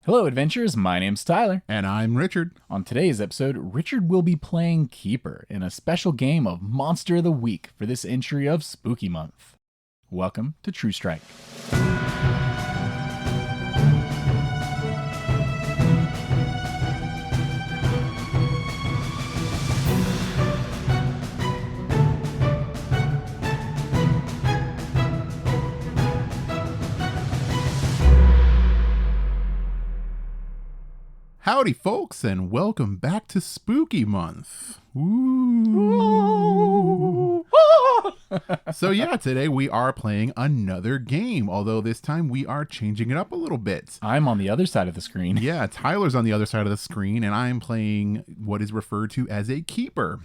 Hello, adventurers. My name's Tyler. And I'm Richard. On today's episode, Richard will be playing Keeper in a special game of Monster of the Week for this entry of Spooky Month. Welcome to True Strike. Howdy, folks, and welcome back to Spooky Month. Ooh. So yeah, today we are playing another game, although this time we are changing it up a little bit. I'm on the other side of the screen. Yeah, Tyler's on the other side of the screen, and I'm playing what is referred to as a Keeper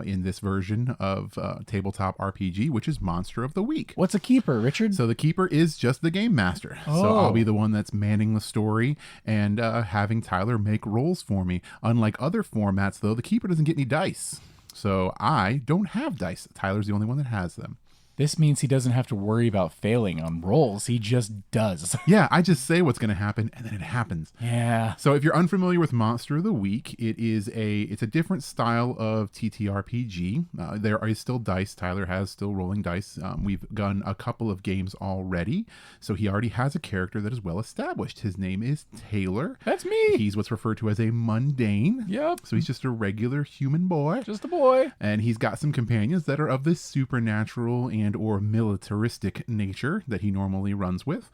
in this version of tabletop RPG, which is Monster of the Week. What's a Keeper, Richard? So the Keeper is just the game master. Oh. So I'll be the one that's manning the story and having Tyler make rolls for me. Unlike other formats, though, the Keeper doesn't get any dice. So I don't have dice. Tyler's the only one that has them. This means he doesn't have to worry about failing on rolls. He just does. Yeah, I just say what's going to happen, and then it happens. Yeah. So if you're unfamiliar with Monster of the Week, it's a different style of TTRPG. There is still dice. Tyler has still rolling dice. We've done a couple of games already, so he already has a character that is well established. His name is Taylor. That's me. He's what's referred to as a mundane. Yep. So he's just a regular human boy. Just a boy. And he's got some companions that are of this supernatural and or militaristic nature that he normally runs with.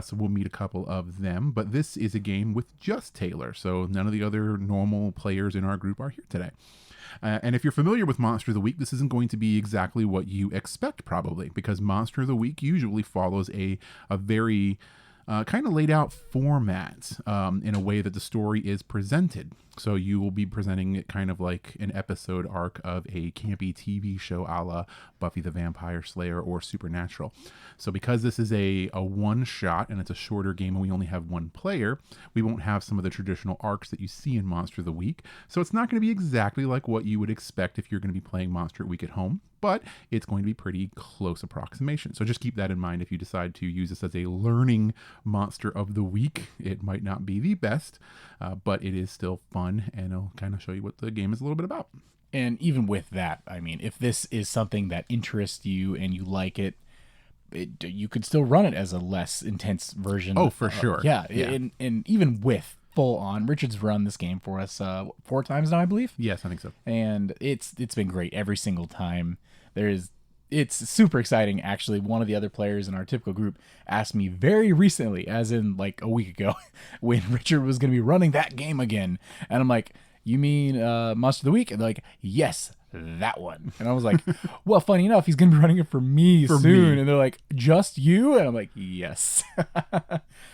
So we'll meet a couple of them. But this is a game with just Taylor. So none of the other normal players in our group are here today. And if you're familiar with Monster of the Week, this isn't going to be exactly what you expect, probably, because Monster of the Week usually follows a very kind of laid out format in a way that the story is presented. So you will be presenting it kind of like an episode arc of a campy TV show a la Buffy the Vampire Slayer or Supernatural. So because this is a one shot and it's a shorter game and we only have one player, we won't have some of the traditional arcs that you see in Monster of the Week. So it's not going to be exactly like what you would expect if you're going to be playing Monster Week at home, but it's going to be pretty close approximation. So just keep that in mind if you decide to use this as a learning Monster of the Week. It might not be the best, but it is still fun, and it'll kind of show you what the game is a little bit about. And even with that, I mean, if this is something that interests you and you like it, you could still run it as a less intense version. Oh, for sure. Yeah. And even with full on, Richard's run this game for us 4 times now, I believe. Yes, I think so. And it's been great every single time. It's super exciting. Actually, one of the other players in our typical group asked me very recently, as in like a week ago, when Richard was going to be running that game again. And I'm like, you mean Monster of the Week? And they're like, yes, that one. And I was like, well, funny enough, he's going to be running it for me soon. And they're like, just you? And I'm like, yes.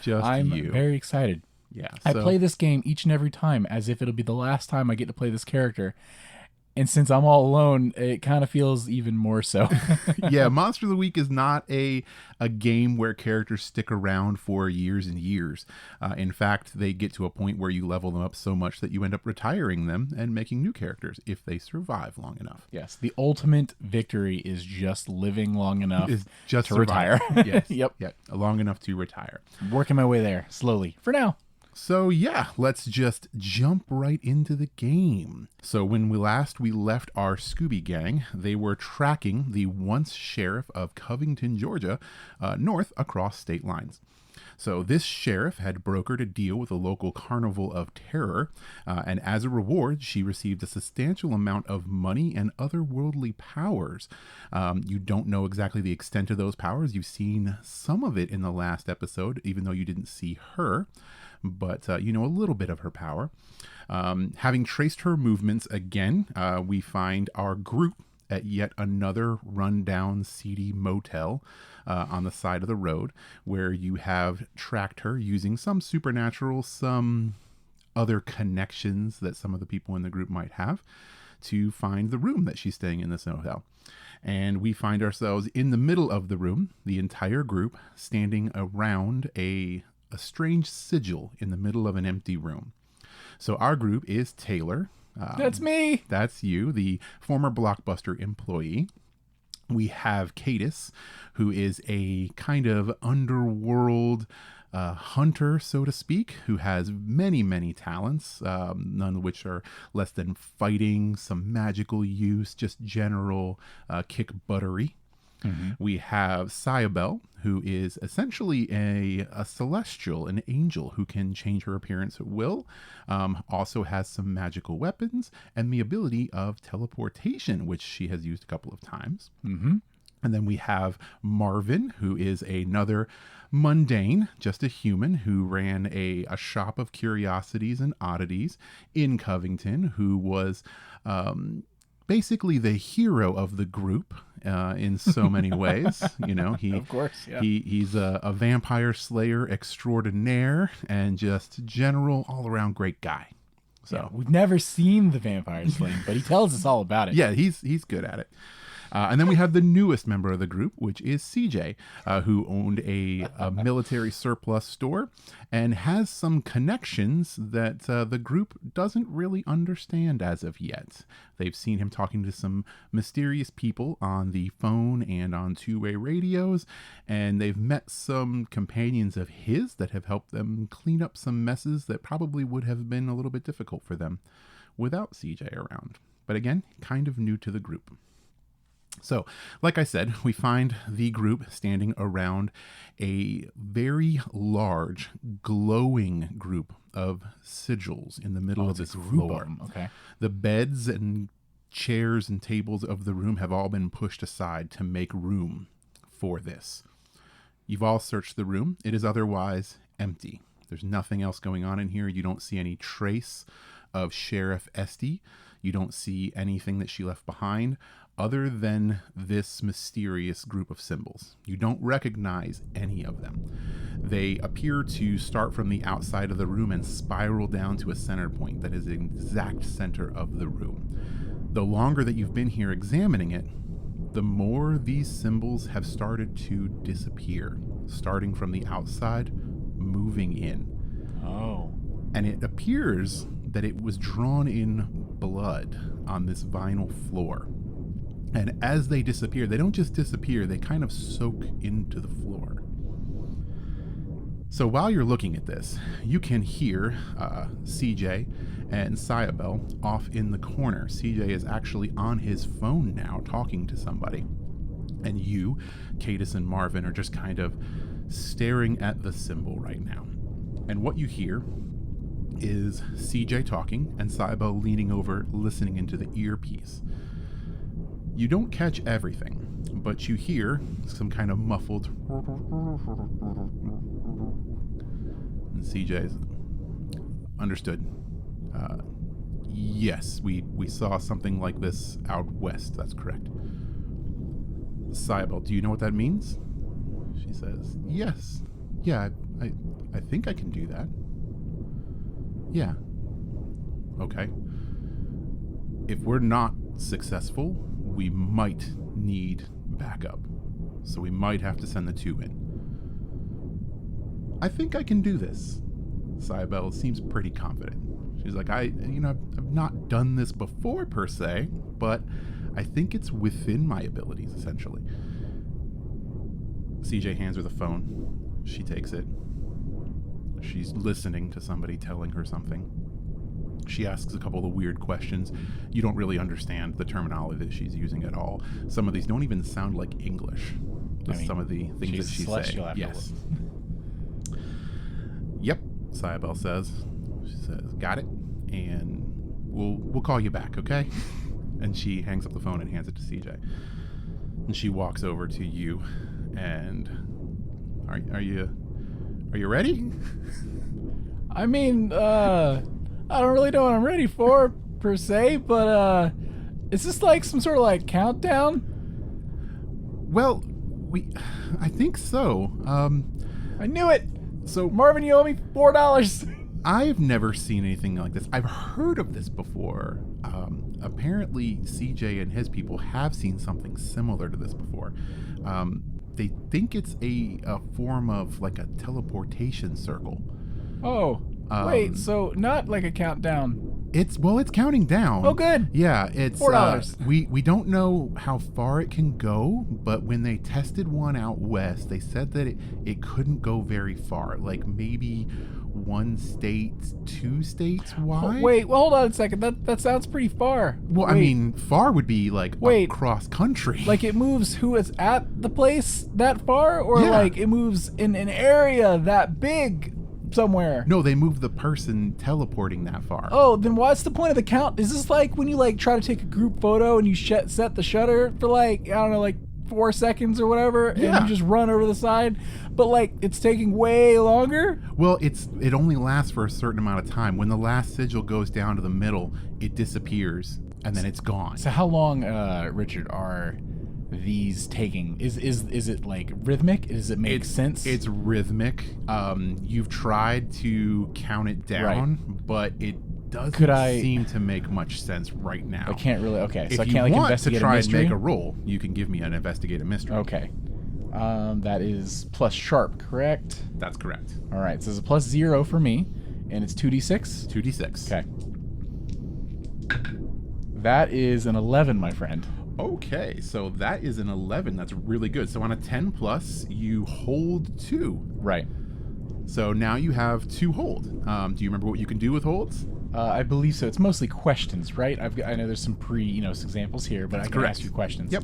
I'm very excited. Yeah. I play this game each and every time as if it'll be the last time I get to play this character. And since I'm all alone, it kind of feels even more so. Yeah, Monster of the Week is not a game where characters stick around for years and years. In fact, they get to a point where you level them up so much that you end up retiring them and making new characters if they survive long enough. Yes, the ultimate victory is just living long enough just to retire. Yes. Yep. Yeah, long enough to retire. Working my way there slowly for now. So yeah, let's just jump right into the game. So when we left our Scooby Gang, they were tracking the once sheriff of Covington, Georgia, north across state lines. So this sheriff had brokered a deal with a local carnival of terror, and as a reward, she received a substantial amount of money and otherworldly powers. You don't know exactly the extent of those powers. You've seen some of it in the last episode, even though you didn't see her. But you know a little bit of her power. Having traced her movements again, we find our group at yet another rundown, seedy motel on the side of the road, where you have tracked her using some supernatural, some other connections that some of the people in the group might have to find the room that she's staying in this hotel. And we find ourselves in the middle of the room, the entire group standing around a strange sigil in the middle of an empty room. So our group is Taylor. That's me. That's you, the former Blockbuster employee. We have Cadis, who is a kind of underworld hunter, so to speak, who has many, many talents, none of which are less than fighting, some magical use, just general kick buttery. We have Cyabel, who is essentially a celestial, an angel who can change her appearance at will. Also has some magical weapons and the ability of teleportation, which she has used a couple of times. And then we have Marvin, who is another mundane, just a human who ran a shop of curiosities and oddities in Covington, who was basically the hero of the group in so many ways. You know, Of course, yeah. he's a vampire slayer extraordinaire and just general all around great guy. So Yeah, we've never seen the vampire slaying, but he tells us all about it. yeah, he's good at it. And then we have the newest member of the group, which is CJ, who owned a military surplus store and has some connections that the group doesn't really understand as of yet. They've seen him talking to some mysterious people on the phone and on two-way radios, and they've met some companions of his that have helped them clean up some messes that probably would have been a little bit difficult for them without CJ around. But again, kind of new to the group. So, like I said, we find the group standing around a very large, glowing group of sigils in the middle of this floor. Okay. The beds and chairs and tables of the room have all been pushed aside to make room for this. You've all searched the room. It is otherwise empty. There's nothing else going on in here. You don't see any trace of Sheriff Esty. You don't see anything that she left behind other than this mysterious group of symbols. You don't recognize any of them. They appear to start from the outside of the room and spiral down to a center point that is the exact center of the room. The longer that you've been here examining it, the more these symbols have started to disappear, starting from the outside, moving in. Oh. And it appears that it was drawn in blood on this vinyl floor. And as they disappear, they don't just disappear, they kind of soak into the floor. So while you're looking at this, you can hear CJ and Cyabel off in the corner. CJ is actually on his phone now talking to somebody. And you, Cadis and Marvin, are just kind of staring at the symbol right now. And what you hear is CJ talking and Cyabel leaning over, listening into the earpiece. You don't catch everything, but you hear some kind of muffled. And CJ's understood. Yes, we saw something like this out west. That's correct. Cyabel, do you know what that means? She says, yes. Yeah, I think I can do that. Yeah. Okay. If we're not successful, we might need backup. So we might have to send the two in. I think I can do this. Cyabel seems pretty confident. She's like, I've not done this before per se, but I think it's within my abilities, essentially. CJ hands her the phone. She takes it. She's listening to somebody telling her something. She asks a couple of weird questions. You don't really understand the terminology that she's using at all. Some of these don't even sound like English. Some of the things that she's saying. Yes. Yep, Cyabel says. She says, got it, and we'll call you back, okay? And she hangs up the phone and hands it to CJ. And she walks over to you, and are you ready? I mean, I don't really know what I'm ready for, per se, but, is this like some sort of like countdown? Well, I think so. I knew it! So Marvin, you owe me $4. I've never seen anything like this. I've heard of this before. Apparently, CJ and his people have seen something similar to this before. They think it's a form of like a teleportation circle. Oh, wait, so not like a countdown It's counting down. Oh, good. Yeah, it's $4. We don't know how far it can go, but when they tested one out west, they said that it couldn't go very far, like maybe 1 state, 2 states wide. Wait, well, hold on a second. That sounds pretty far. Well, Wait, I mean, far would be like across country. like it moves who is at the place that far, or Yeah. like it moves in an area that big somewhere. No, they moved the person teleporting that far. Oh, then what's the point of the count? Is this like when you like try to take a group photo and you set the shutter for like, I don't know, like 4 seconds or whatever, and Yeah. you just run over the side, but like it's taking way longer? Well, it only lasts for a certain amount of time. When the last sigil goes down to the middle, it disappears and then it's gone. So how long, Richard, are these taking? Is it like rhythmic? Does it make sense? It's rhythmic. You've tried to count it down, but it doesn't seem to make much sense right now. I can't really. Okay, If so I you can't like want to investigate try a and mystery. make a roll, you can give me an investigate a mystery. Okay, that is plus sharp, correct? That's correct. All right, so it's a plus 0 for me, and it's 2d6. 2d6. Okay, that is an 11, my friend. Okay, so that is an 11. That's really good. So on a 10 plus, you hold 2. Right. So now you have 2 hold. Do you remember what you can do with holds? I believe so. It's mostly questions, right? I know there's some examples here, but I can correct. ask you questions. Yep.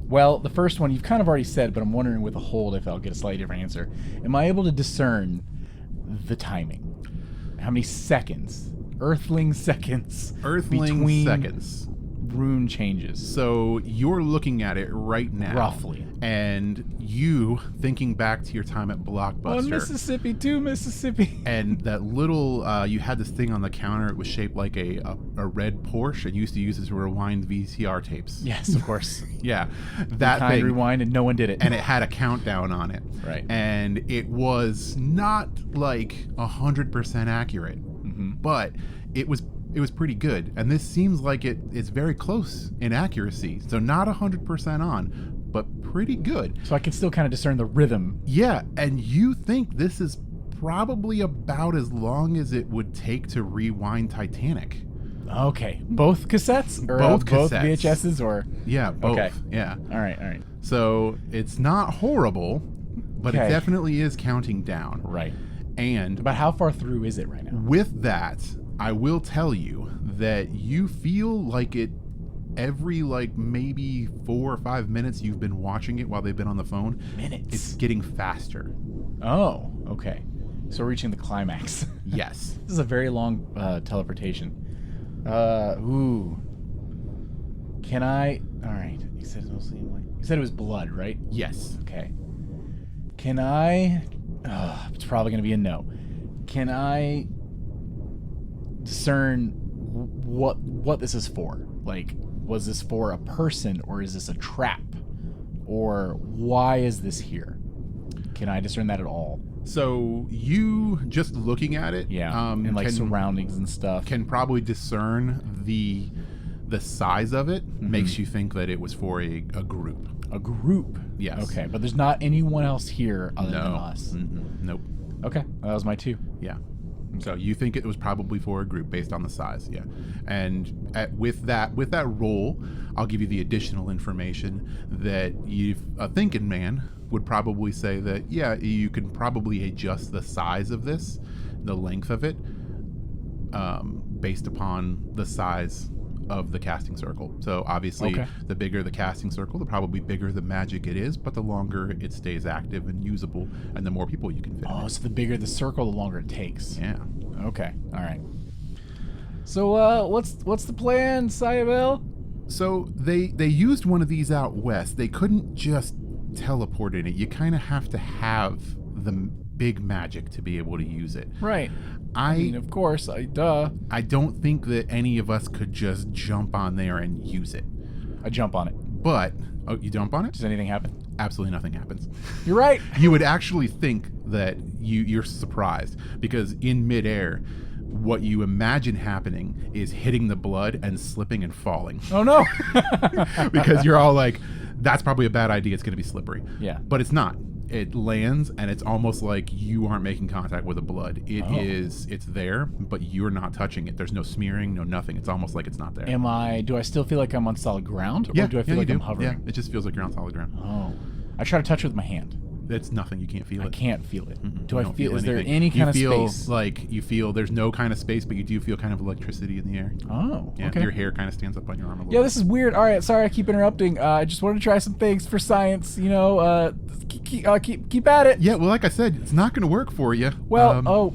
Well, the first one you've kind of already said, but I'm wondering with a hold if I'll get a slightly different answer. Am I able to discern the timing? How many seconds? Earthling seconds. Between seconds. Rune changes. So you're looking at it right now. Roughly. And you, thinking back to your time at Blockbuster. 1 Mississippi, 2 Mississippi. And that little, you had this thing on the counter. It was shaped like a red Porsche. And you used to use it to rewind VCR tapes. Yes, of course. Yeah. That thing. Rewind, and no one did it. And it had a countdown on it. Right. And it was not like 100% accurate. Mm-hmm. But it was pretty good. And this seems like it's very close in accuracy. So not 100% on, but pretty good. So I can still kind of discern the rhythm. Yeah, and you think this is probably about as long as it would take to rewind Titanic. Okay. Both cassettes? Or Both both cassettes. VHSs or? Yeah, both. Okay. Yeah. All right. So it's not horrible, but Okay. it definitely is counting down. Right. And About how far through is it right now? with that, I will tell you that you feel like it every like maybe 4 or 5 minutes you've been watching it while they've been on the phone. Minutes. It's getting faster. Oh, okay. So we're reaching the climax. Yes. This is a very long teleportation. Ooh. Can I? All right. You said it was mostly like. You said it was blood, right? Yes. Okay. Can I? It's probably gonna be a no. Can I discern what this is for? Like, was this for a person, or is this a trap, or why is this here? Can I discern that at all? So you just looking at it, Yeah, and like surroundings and stuff. can probably discern the size of it. Makes you think that it was for a group. A group. Yes. Okay, but there's not anyone else here other than No. us. Nope. Okay, that was my 2. Yeah. So you think it was probably for a group based on the size, yeah. And with that roll, I'll give you the additional information that a thinking man would probably say that, yeah, you can probably adjust the size of this, the length of it, based upon the size of the casting circle. So obviously, the bigger the casting circle, the probably bigger the magic it is, but the longer it stays active and usable, and the more people you can fit in. Oh, so the bigger the circle, the longer it takes. Yeah. Okay, all right. So what's the plan, Sayabel? So they used one of these out west. They couldn't just teleport in it. You kind of have to have the big magic to be able to use it. Right. I mean, of course, duh. I don't think that any of us could just jump on there and use it. I jump on it. But, you jump on it? Does anything happen? Absolutely nothing happens. You're right. You would actually think that you're surprised, because in midair, what you imagine happening is hitting the blood and slipping and falling. Oh, no. Because you're all like, that's probably a bad idea. It's going to be slippery. Yeah. But it's not. It lands, and it's almost like you aren't making contact with the blood. It's there, but you're not touching it. There's no smearing, no nothing. It's almost like it's not there. Do I still feel like I'm on solid ground? Yeah, Or do I feel like I'm hovering? Yeah, it just feels like you're on solid ground. Oh. I try to touch it with my hand. It's nothing. You can't feel it. I can't feel it. Mm-mm. Do You I don't feel, is there anything. any kind of you feel space? like you feel there's no kind of space, but you do feel kind of electricity in the air. Oh, Yeah, okay. your hair kind of stands up on your arm a little Yeah, bit. this is weird. All right, sorry I keep interrupting. I just wanted to try some things for science. Keep at it. Yeah, well, like I said, it's not going to work for you. Well,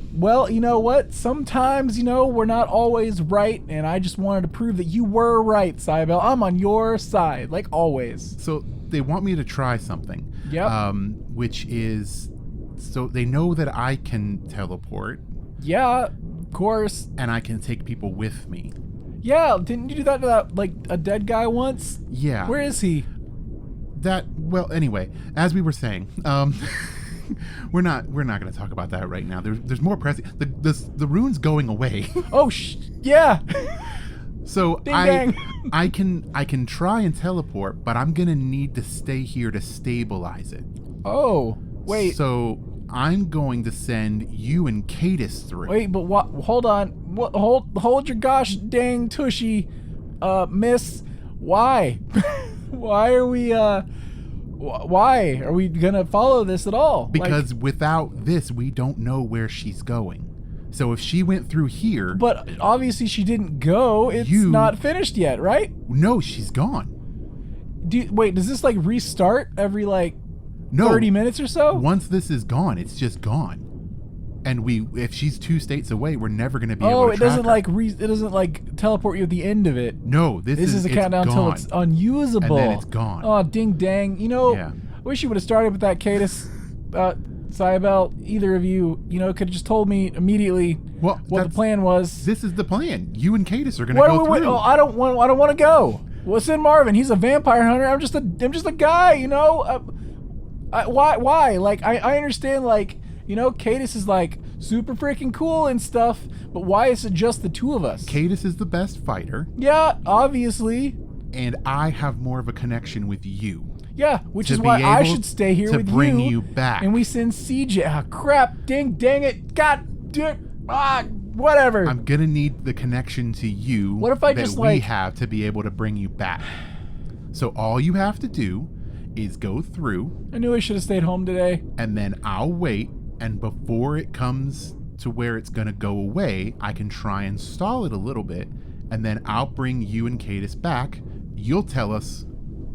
you know what? Sometimes, we're not always right, and I just wanted to prove that you were right, Cybele. I'm on your side, like always. So they want me to try something. Yep. Which is, so they know that I can teleport. Yeah, of course. And I can take people with me. Yeah, didn't you do that to a dead guy once? Yeah. Where is he? Well, anyway, as we were saying, we're not going to talk about that right now. There's more pressing. The rune's going away. Oh, yeah. So Ding dang. I can try and teleport, but I'm gonna need to stay here to stabilize it. Oh, wait. So I'm going to send you and Cadis through. Wait, but what? Hold on. Hold your gosh dang tushy, miss. Why? Why are we gonna follow this at all? Because without this, we don't know where she's going. So if she went through here... But obviously she didn't go. It's not finished yet, right? No, she's gone. Wait, does this restart every 30 minutes or so? Once this is gone, it's just gone. And if she's 2 states away, we're never going to be able to it track doesn't her. it doesn't teleport you at the end of it. No, this is a countdown until it's unusable. And then it's gone. Oh, ding dang. I wish you would have started with that Cadis. Cybele, either of you, could have just told me immediately what the plan was. This is the plan. You and Cadis are going to go through. Oh, I don't want to go. Well, send Marvin. He's a vampire hunter. I'm just a guy. Why? I understand. Cadis is super freaking cool and stuff. But why is it just the two of us? Cadis is the best fighter. Yeah, obviously. And I have more of a connection with you. Yeah, which is why I should stay here with you. To bring you back. And we send CJ. Ah, crap. Dang it. God damn. Whatever. I'm going to need the connection to you what if I that just we have to be able to bring you back. So all you have to do is go through. I knew I should have stayed home today. And then I'll wait. And before it comes to where it's going to go away, I can try and stall it a little bit. And then I'll bring you and Cadis back. You'll tell us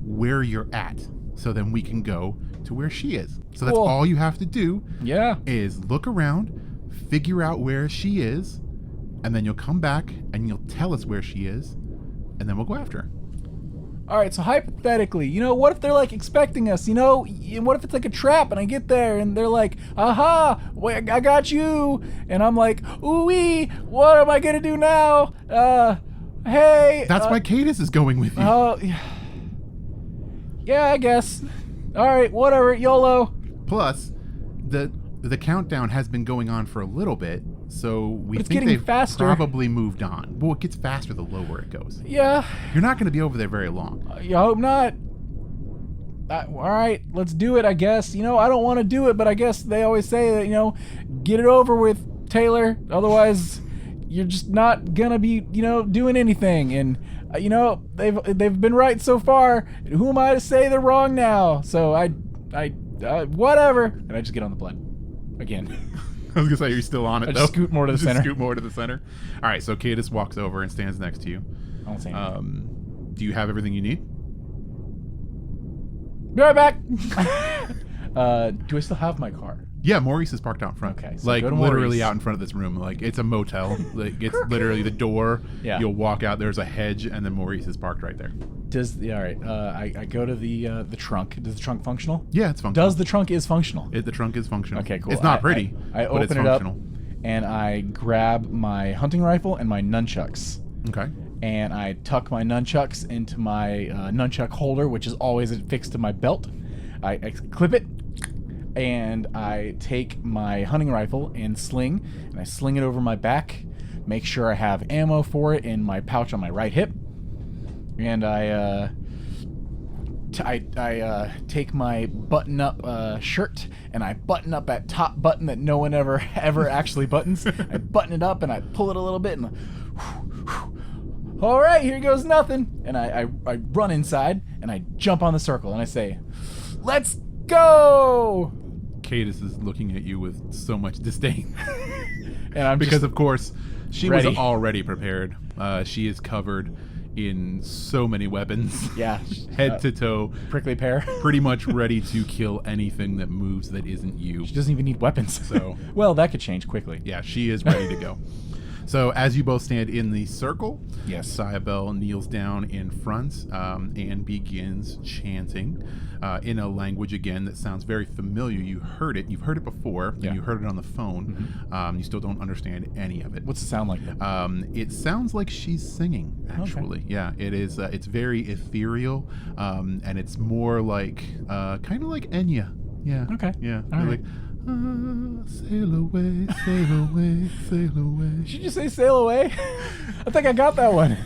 where you're at, so then we can go to where she is. So that's all you have to do. Yeah. Is look around, figure out where she is, and then you'll come back and you'll tell us where she is, and then we'll go after her. All right, so hypothetically, what if they're expecting us? What if it's a trap and I get there and they're like, aha, wait, I got you, and I'm like, ooh-wee, what am I gonna do now? Hey. That's why Cadis is going with you. Oh, yeah, I guess. All right, whatever, YOLO. Plus, the countdown has been going on for a little bit, so we think they've probably moved on. Well, it gets faster the lower it goes. Yeah. You're not going to be over there very long. I hope not. All right, let's do it, I guess. I don't want to do it, but I guess they always say that, get it over with, Taylor. Otherwise, you're just not going to be, doing anything. And, they've been right so far. Who am I to say they're wrong now? So I whatever. And I just get on the plane. Again. I was going to say, you're still on it, though. Just scoot more to the center. Scoot more to the center. All right, so Cadis walks over and stands next to you. I don't say anything. Do you have everything you need? Be right back. Do I still have my car? Yeah, Maurice is parked out front. Okay, so literally out in front of this room. It's a motel. It's literally the door. Yeah. You'll walk out. There's a hedge, and then Maurice is parked right there. All right. I go to the trunk. Does the trunk functional? Yeah, it's functional. Does the trunk is functional? The trunk is functional. Okay, cool. It's not pretty. I but it's open it up, functional. and I grab my hunting rifle and my nunchucks. Okay. And I tuck my nunchucks into my nunchuck holder, which is always affixed to my belt. I clip it, and I take my hunting rifle and sling, and I sling it over my back, make sure I have ammo for it in my pouch on my right hip, and I take my button-up shirt and I button up that top button that no one ever actually buttons. I button it up and I pull it a little bit and all right, here goes nothing. And I run inside and I jump on the circle and I say, "Let's go!" Cadis is looking at you with so much disdain. And I'm because, of course, she ready. was already prepared. She is covered in so many weapons. Yeah. Head to toe. Prickly pear. Pretty much ready to kill anything that moves that isn't you. She doesn't even need weapons. So, well, that could change quickly. Yeah, she is ready to go. So as you both stand in the circle, yes, Sayabel kneels down in front and begins chanting in a language, again, that sounds very familiar. You've heard it before, yeah. And you heard it on the phone. Mm-hmm. You still don't understand any of it. What's it sound like? It sounds like she's singing, actually. Okay. Yeah, it is. It's very ethereal, and it's more like, kind of like Enya. Yeah. Okay. Yeah. All right. Like, sail away, sail away, sail away. Did you just say sail away? I think I got that one.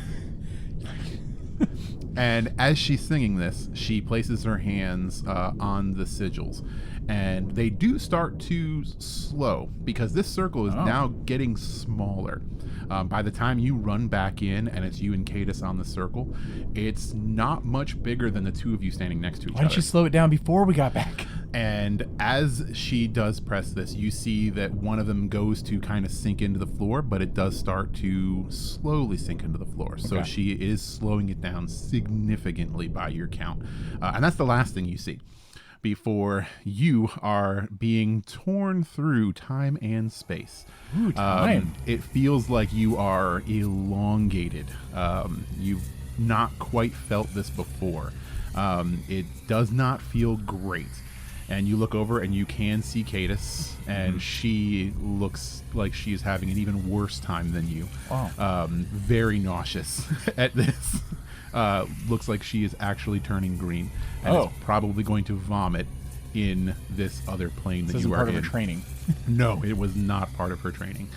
And as she's singing this, she places her hands on the sigils. And they do start to slow because this circle is now getting smaller. By the time you run back in and it's you and Cadis on the circle, it's not much bigger than the two of you standing next to each other. Why didn't you slow it down before we got back? And as she does press this, you see that one of them goes to kind of sink into the floor, but it does start to slowly sink into the floor. Okay. So she is slowing it down significantly by your count. And that's the last thing you see before you are being torn through time and space. Ooh, time. It feels like you are elongated. You've not quite felt this before. It does not feel great. And you look over and you can see Cadis, and she looks like she's having an even worse time than you. Oh. Very nauseous at this. Looks like she is actually turning green and is probably going to vomit in this other plane that you are in. This isn't part of her training. No, it was not part of her training.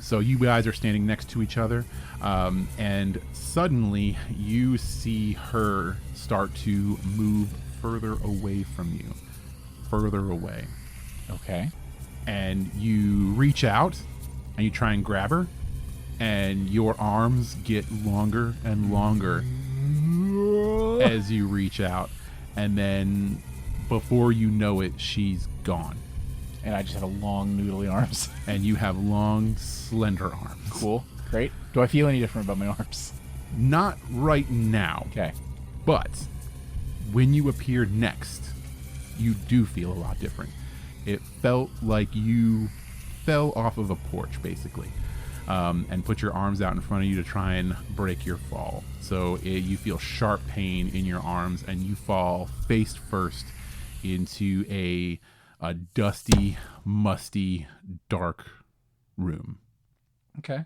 So you guys are standing next to each other, and suddenly you see her start to move further away from you. Further away. Okay. And you reach out and you try and grab her, and your arms get longer and longer as you reach out, and then before you know it, she's gone. And I just have long noodly arms. And you have long, slender arms. Cool. Great. Do I feel any different about my arms? Not right now. Okay. But when you appear next, you do feel a lot different. It felt like you fell off of a porch, basically, and put your arms out in front of you to try and break your fall. So you feel sharp pain in your arms, and you fall face first into a dusty, musty, dark room. Okay.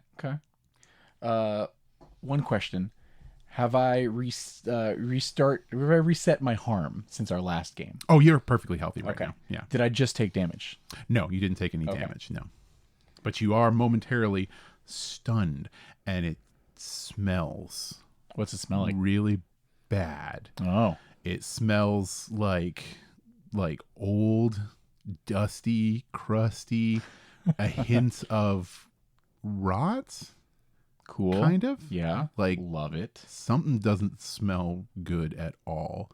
One question. Have I reset my harm since our last game? Oh, you're perfectly healthy right now. Yeah. Did I just take damage? No, you didn't take any damage. No. But you are momentarily stunned, and it smells. What's it smell like? Really bad. Oh. It smells like old, dusty, crusty, a hint of rot. Cool. Kind of. Yeah. Like, love it. Something doesn't smell good at all.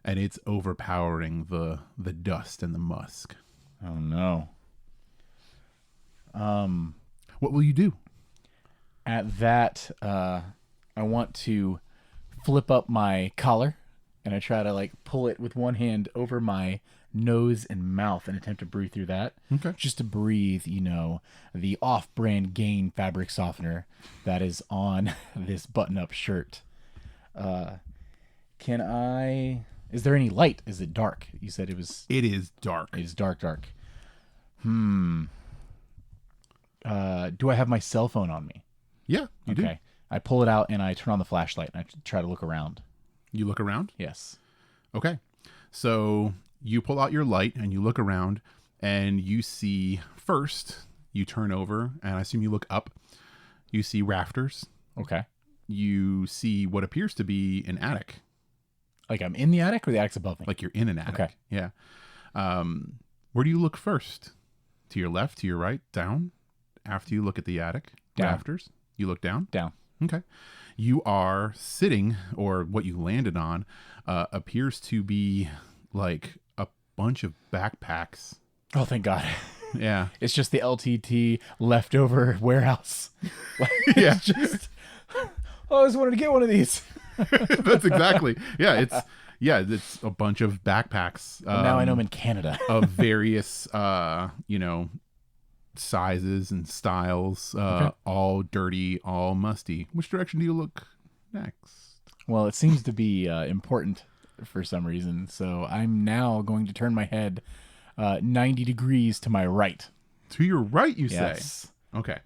And it's overpowering the dust and the musk. Oh no. What will you do? At that, I want to flip up my collar, and I try to pull it with one hand over my nose and mouth and attempt to breathe through that. Okay. Just to breathe, the off-brand Gain fabric softener that is on this button-up shirt. Is there any light? Is it dark? You said it was... It is dark. It is dark. Do I have my cell phone on me? Yeah, you do. Okay. I pull it out and I turn on the flashlight and I try to look around. You look around? Yes. Okay. So you pull out your light and you look around, and you see, first, you turn over, and I assume you look up. You see rafters. Okay. You see what appears to be an attic. Like I'm in the attic, or the attic's above me? Like you're in an attic. Okay. Yeah. Where do you look first? To your left, to your right, down? After you look at the attic Down. rafters, you look down? Down. Okay. You are sitting, or what you landed on appears to be like a bunch of backpacks. Oh, thank God. Yeah. It's just the LTT leftover warehouse. Like, Yeah. It's just, I always wanted to get one of these. That's exactly. Yeah. It's a bunch of backpacks. Now I know I'm in Canada. Of various, sizes and styles, all dirty, all musty. Which direction do you look next? Well, it seems to be important for some reason. So I'm now going to turn my head 90 degrees to my right. To your right, you say? Okay.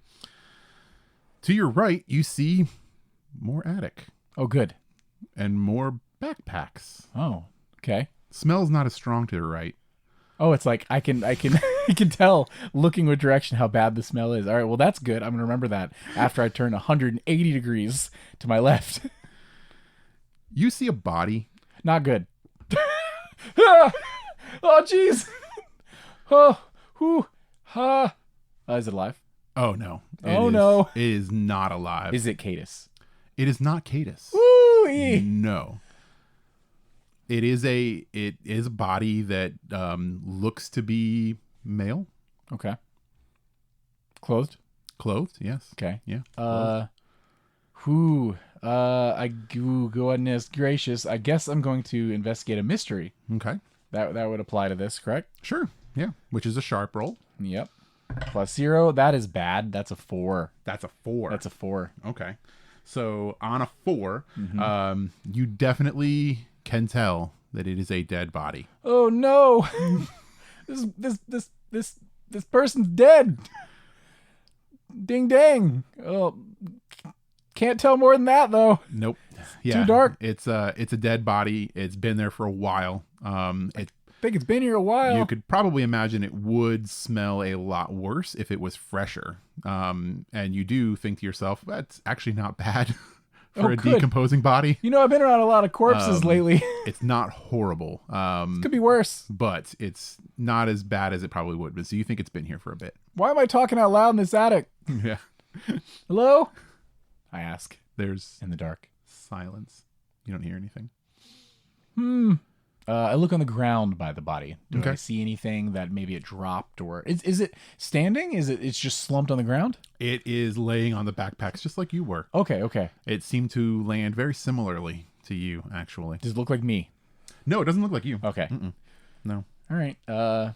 To your right, you see more attic. Oh, good. And more backpacks. Oh, okay. Smell's not as strong to the right. Oh, it's like I can I can tell looking what direction how bad the smell is. All right, well that's good. I'm gonna remember that after I turn 180 degrees to my left. You see a body. Not good. Oh, jeez. Oh, whew. Is it alive? Oh no. No. It is not alive. Is it Cadus? It is not Cadus. Woo-ee. No. It is a body that looks to be male. Okay. Clothed? Clothed, yes. Okay. Yeah. Goodness gracious. I guess I'm going to investigate a mystery. Okay. That would apply to this, correct? Sure. Yeah. Which is a sharp roll. Yep. +0. That is bad. That's a 4. That's a 4. That's a 4. Okay. So on a 4, you definitely can tell that it is a dead body. Oh no. This person's dead. Ding dang. Oh, can't tell more than that though. Nope. Yeah. Too dark. It's a dead body. It's been there for a while. I think it's been here a while. You could probably imagine it would smell a lot worse if it was fresher. And you do think to yourself, that's actually not bad for a good. decomposing body. You know, I've been around a lot of corpses lately. It's not horrible. Could be worse. But it's not as bad as it probably would be. So you think it's been here for a bit. Why am I talking out loud in this attic? Yeah. Hello? I ask. There's In the dark. silence. You don't hear anything. I look on the ground by the body. Do Okay. I see anything that maybe it dropped, or is it standing? It's just slumped on the ground? It is laying on the backpacks just like you were. Okay. It seemed to land very similarly to you, actually. Does it look like me? No, it doesn't look like you. Okay. No. All right. I'm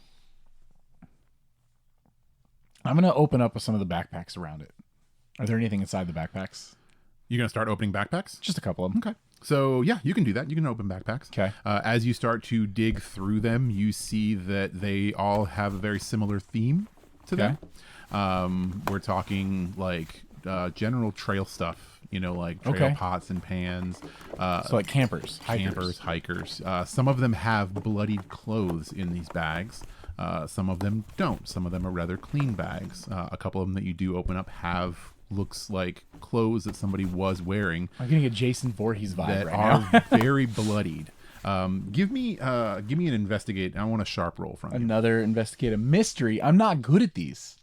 going to open up some of the backpacks around it. Are there anything inside the backpacks? You're going to start opening backpacks? Just a couple of them. Okay. So, yeah, you can do that. You can open backpacks. Okay. As you start to dig through them, you see that they all have a very similar theme to them. We're talking like general trail stuff, like trail pots and pans. So like campers, hikers. Some of them have bloodied clothes in these bags. Some of them don't. Some of them are rather clean bags. A couple of them that you do open up looks like clothes that somebody was wearing. I'm getting a Jason Voorhees vibe that right are now. very bloodied. Give me an investigate. I want a sharp roll from you. Another investigate a mystery. I'm not good at these.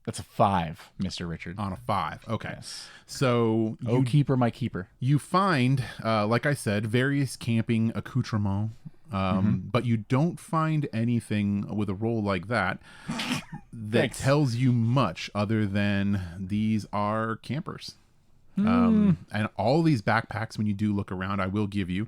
That's a 5, Mr. Richard. On a 5. Okay. Yes. So keeper, my keeper. you find, like I said, various camping accoutrements. But you don't find anything with a roll like that tells you much other than these are campers. And all these backpacks, when you do look around, I will give you,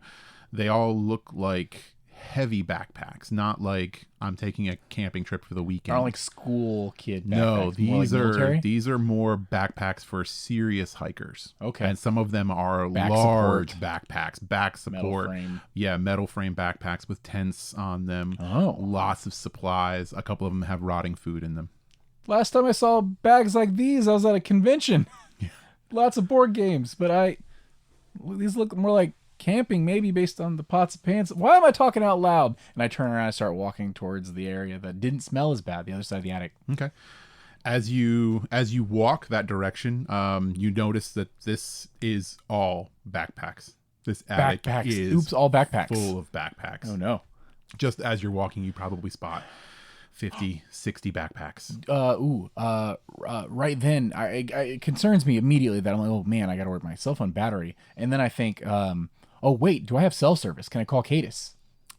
they all look like heavy backpacks, not like I'm taking a camping trip for the weekend. Aren't like school kid backpacks. No, More these are more backpacks for serious hikers. Okay. And some of them are Back large support. backpacks, back support. Metal frame. Yeah, metal frame backpacks with tents on them. Oh. Lots of supplies. A couple of them have rotting food in them. Last time I saw bags like these, I was at a convention. Lots of board games, but these look more like camping, maybe based on the pots and pans. Why am I talking out loud? And I turn around and start walking towards the area that didn't smell as bad, the other side of the attic. Okay. As you walk that direction, you notice that this is all backpacks. This attic Backpacks. is Oops, all backpacks. full of backpacks. Oh no. Just as you're walking, you probably spot 50, 60 backpacks. Right then, it concerns me immediately that I'm like, oh man, I got to work my cell phone battery. And then I think, oh wait, do I have cell service? Can I call Cadis?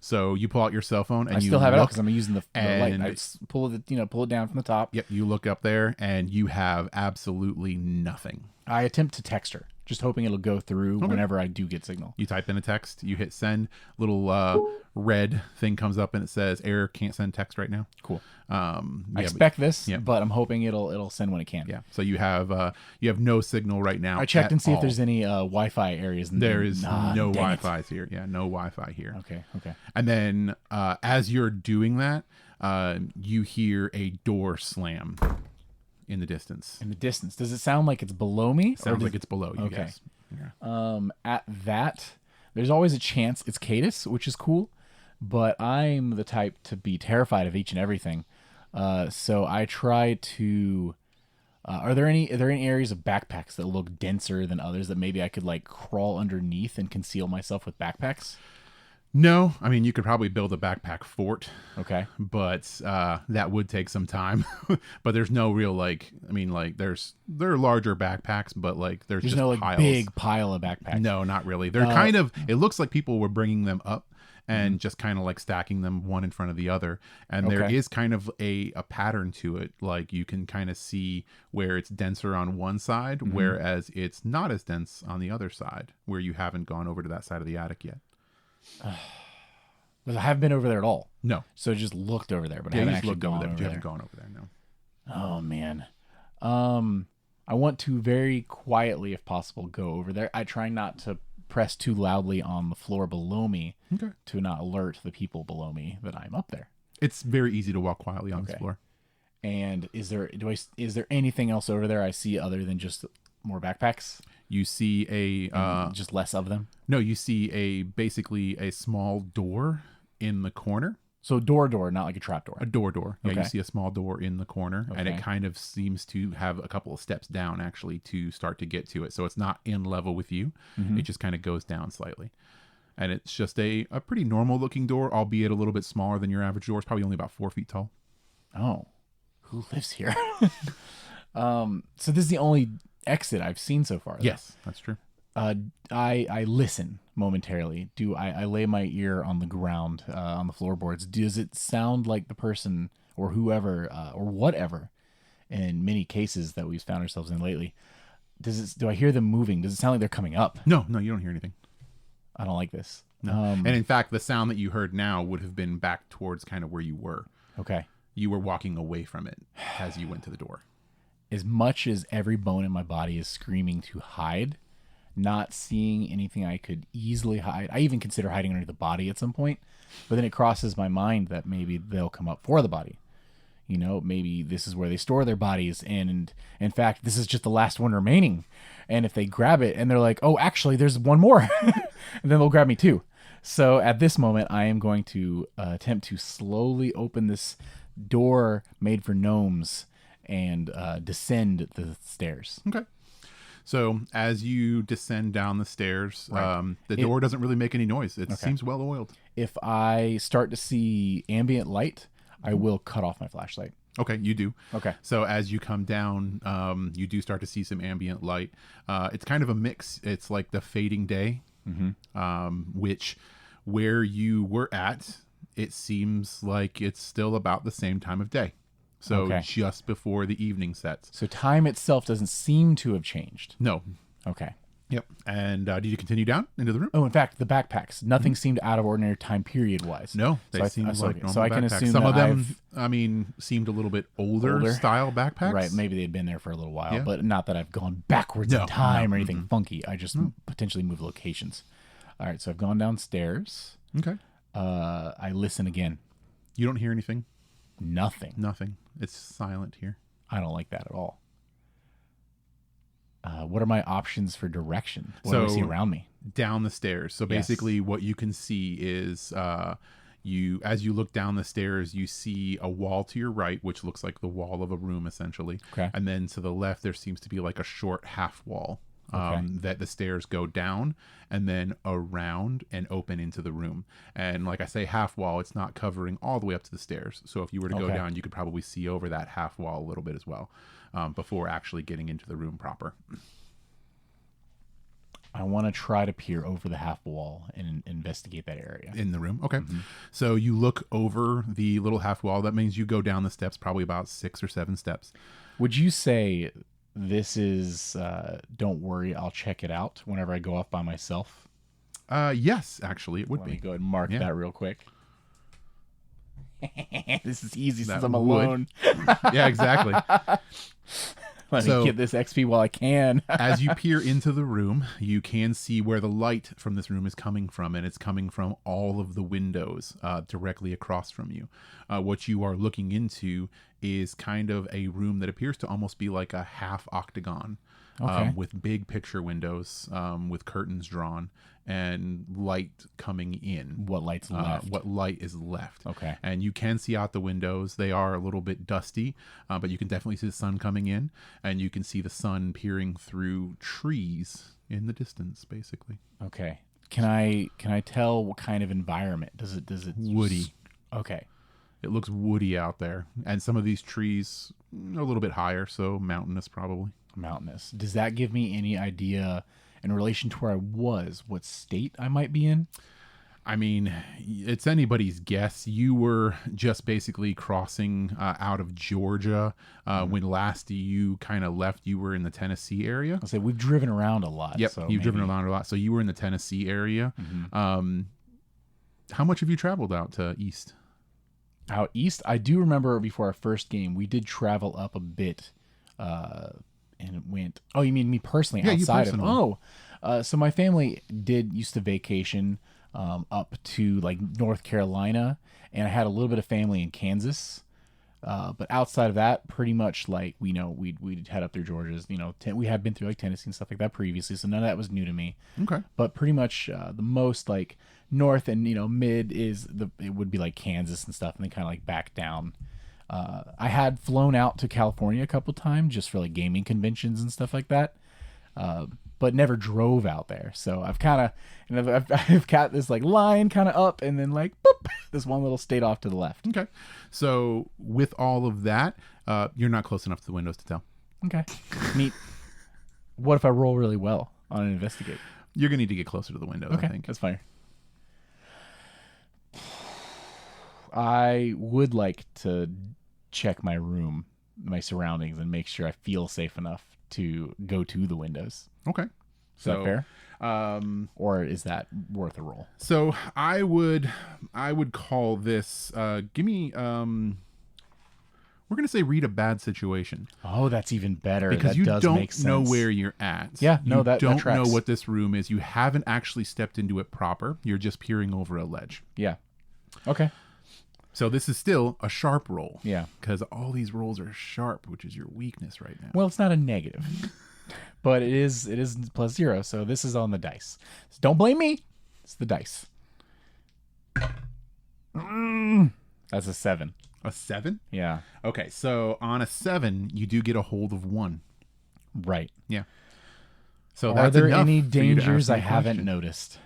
So you pull out your cell phone and I you still have it out look, because I'm using the light. and- I just pull it down from the top. Yep, you look up there and you have absolutely nothing. I attempt to text her, just hoping it'll go through whenever I do get signal. You type in a text, you hit send, little red thing comes up and it says error, can't send text right now. Cool. I I expect this, yeah. but I'm hoping it'll send when it can. Yeah. So you have no signal right now. I checked and see all. if there's any Wi-Fi areas. There is no dang it. Wi-Fi here. Yeah, no Wi-Fi here. Okay. And then as you're doing that, you hear a door slam in the distance. In the distance, does it sound like it's below me? Sounds like it's below you. Okay. Yes. Yeah. At that, there's always a chance it's Cadis, which is cool, but I'm the type to be terrified of each and everything. So I try to. Are there any areas of backpacks that look denser than others that maybe I could like crawl underneath and conceal myself with backpacks? No, I mean you could probably build a backpack fort. Okay. But that would take some time. But there's no real there are larger backpacks, but like there's just no like piles. big pile of backpacks. No, not really. They're kind of. It looks like people were bringing them up and just kind of like stacking them one in front of the other. And there Okay. is kind of a pattern to it. Like you can kind of see where it's denser on one side, whereas it's not as dense on the other side, where you haven't gone over to that side of the attic yet. Because I haven't been over there at all. No. So I just looked over there, but I Yeah, you haven't just actually looked over gone there, over but you there. haven't gone over there, no. Oh man. I want to very quietly, if possible, go over there. I try not to press too loudly on the floor below me Okay. to not alert the people below me that I'm up there. It's very easy to walk quietly on this Okay. floor. And is there anything else over there I see other than just more backpacks? You see Just less of them. you see basically a small door in the corner. So door, not like a trap door. A door. Yeah, you Okay. see a small door in the corner, and it Okay. kind of seems to have a couple of steps down actually to start to get to it. So it's not in level with you. Mm-hmm. It just kind of goes down slightly. And it's just a pretty normal looking door, albeit a little bit smaller than your average door. It's probably only about 4 feet tall. Oh, who lives here? So this is the only exit I've seen so far. though. Yes, that's true. I listen momentarily. I lay my ear on the ground, on the floorboards? Does it sound like the person or whoever or whatever, in many cases that we've found ourselves in lately, do I hear them moving? Does it sound like they're coming up? No, you don't hear anything. I don't like this. No. And in fact, the sound that you heard now would have been back towards kind of where you were. Okay. You were walking away from it as you went to the door. As much as every bone in my body is screaming to hide, not seeing anything I could easily hide. I even consider hiding under the body at some point, but then it crosses my mind that maybe they'll come up for the body. You know, maybe this is where they store their bodies, and in fact, this is just the last one remaining. And if they grab it and they're like, oh, actually, there's one more, and then they'll grab me too. So at this moment, I am going to attempt to slowly open this door made for gnomes and descend the stairs. Okay. So as you descend down the stairs, Right. the door doesn't really make any noise. It seems well oiled. If I start to see ambient light, I will cut off my flashlight. Okay, you do. Okay. So as you come down, you do start to see some ambient light. It's kind of a mix. It's like the fading day, which where you were at, it seems like it's still about the same time of day. So Okay. just before the evening sets. So time itself doesn't seem to have changed. No. Okay. Yep. And did you continue down into the room? Oh, in fact, the backpacks. Nothing seemed out of ordinary time period wise. No, they So I- seem so- like okay, normal so I can backpacks. assume Some of that them, I mean, seemed a little bit older style backpacks. Right. Maybe they'd been there for a little while, Yeah. but not that I've gone backwards No, in time no, or anything funky. I just potentially move locations. All right. So I've gone downstairs. Okay. I listen again. You don't hear anything? Nothing. Nothing. It's silent here. I don't like that at all. What are my options for direction? What do I So- see around me? Down the stairs. So Yes. basically what you can see is as you look down the stairs, you see a wall to your right, which looks like the wall of a room essentially. Okay. And then to the left there seems to be like a short half wall that the stairs go down and then around and open into the room. And like I say, half wall, it's not covering all the way up to the stairs. So if you were to go down, you could probably see over that half wall a little bit as well, before actually getting into the room proper. I want to try to peer over the half wall and investigate that area. In the room? Okay. So you look over the little half wall. That means you go down the steps, probably about 6 or 7 steps. Would you say this is, don't worry, I'll check it out whenever I go off by myself? Yes, actually, it would Let be. me go ahead and mark that real quick. This is easy That since I'm alone. Yeah, exactly. Let me get this XP while I can. As you peer into the room, you can see where the light from this room is coming from, and it's coming from all of the windows directly across from you. What you are looking into is kind of a room that appears to almost be like a half octagon, with big picture windows, with curtains drawn, and light coming in. What light's left? What light is left. Okay. And you can see out the windows. They are a little bit dusty, but you can definitely see the sun coming in, and you can see the sun peering through trees in the distance, basically. Okay. Can I tell what kind of environment? Does it Woody. Okay. It looks woody out there, and some of these trees are a little bit higher, so mountainous probably. Mountainous. Does that give me any idea in relation to where I was, what state I might be in? I mean, it's anybody's guess. You were just basically crossing out of Georgia. When last you kind of left, you were in the Tennessee area. I'll say we've driven around a lot. Yep, so you've driven around a lot. So you were in the Tennessee area. How much have you traveled out to east? Out east? I do remember before our first game, we did travel up a bit. And it went. Oh, you mean me personally? Yeah, outside you personally. So my family used to vacation up to like North Carolina, and I had a little bit of family in Kansas. But outside of that, pretty much like we'd head up through Georgia's. We had been through like Tennessee and stuff like that previously, so none of that was new to me. Okay. But pretty much the most like north and mid it would be like Kansas and stuff, and then kind of like back down. I had flown out to California a couple times just for like gaming conventions and stuff like that, but never drove out there. So I've kind of, I've got this like line kind of up and then like boop, this one little state off to the left. Okay. So with all of that, you're not close enough to the windows to tell. Okay. Neat. What if I roll really well on an investigate? You're going to need to get closer to the windows, Okay, I think. that's fine. I would like to check my room, my surroundings, and make sure I feel safe enough to go to the windows. Okay. Is that fair? Or is that worth a roll? So I would call this, give me, we're going to say read a bad situation. Oh, that's even better. Because that you does don't make sense. know where you're at. Yeah, no, you that don't know tracks. what this room is. You haven't actually stepped into it proper. You're just peering over a ledge. Yeah. Okay. So this is still a sharp roll. Yeah. Because all these rolls are sharp, which is your weakness right now. Well, it's not a negative, but it is +0. So this is on the dice. So don't blame me. It's the dice. That's a 7. A 7? Yeah. Okay, so on a 7, you do get a hold of 1. Right. Yeah. So Are that's there enough any for you to dangers ask I me a haven't question. noticed?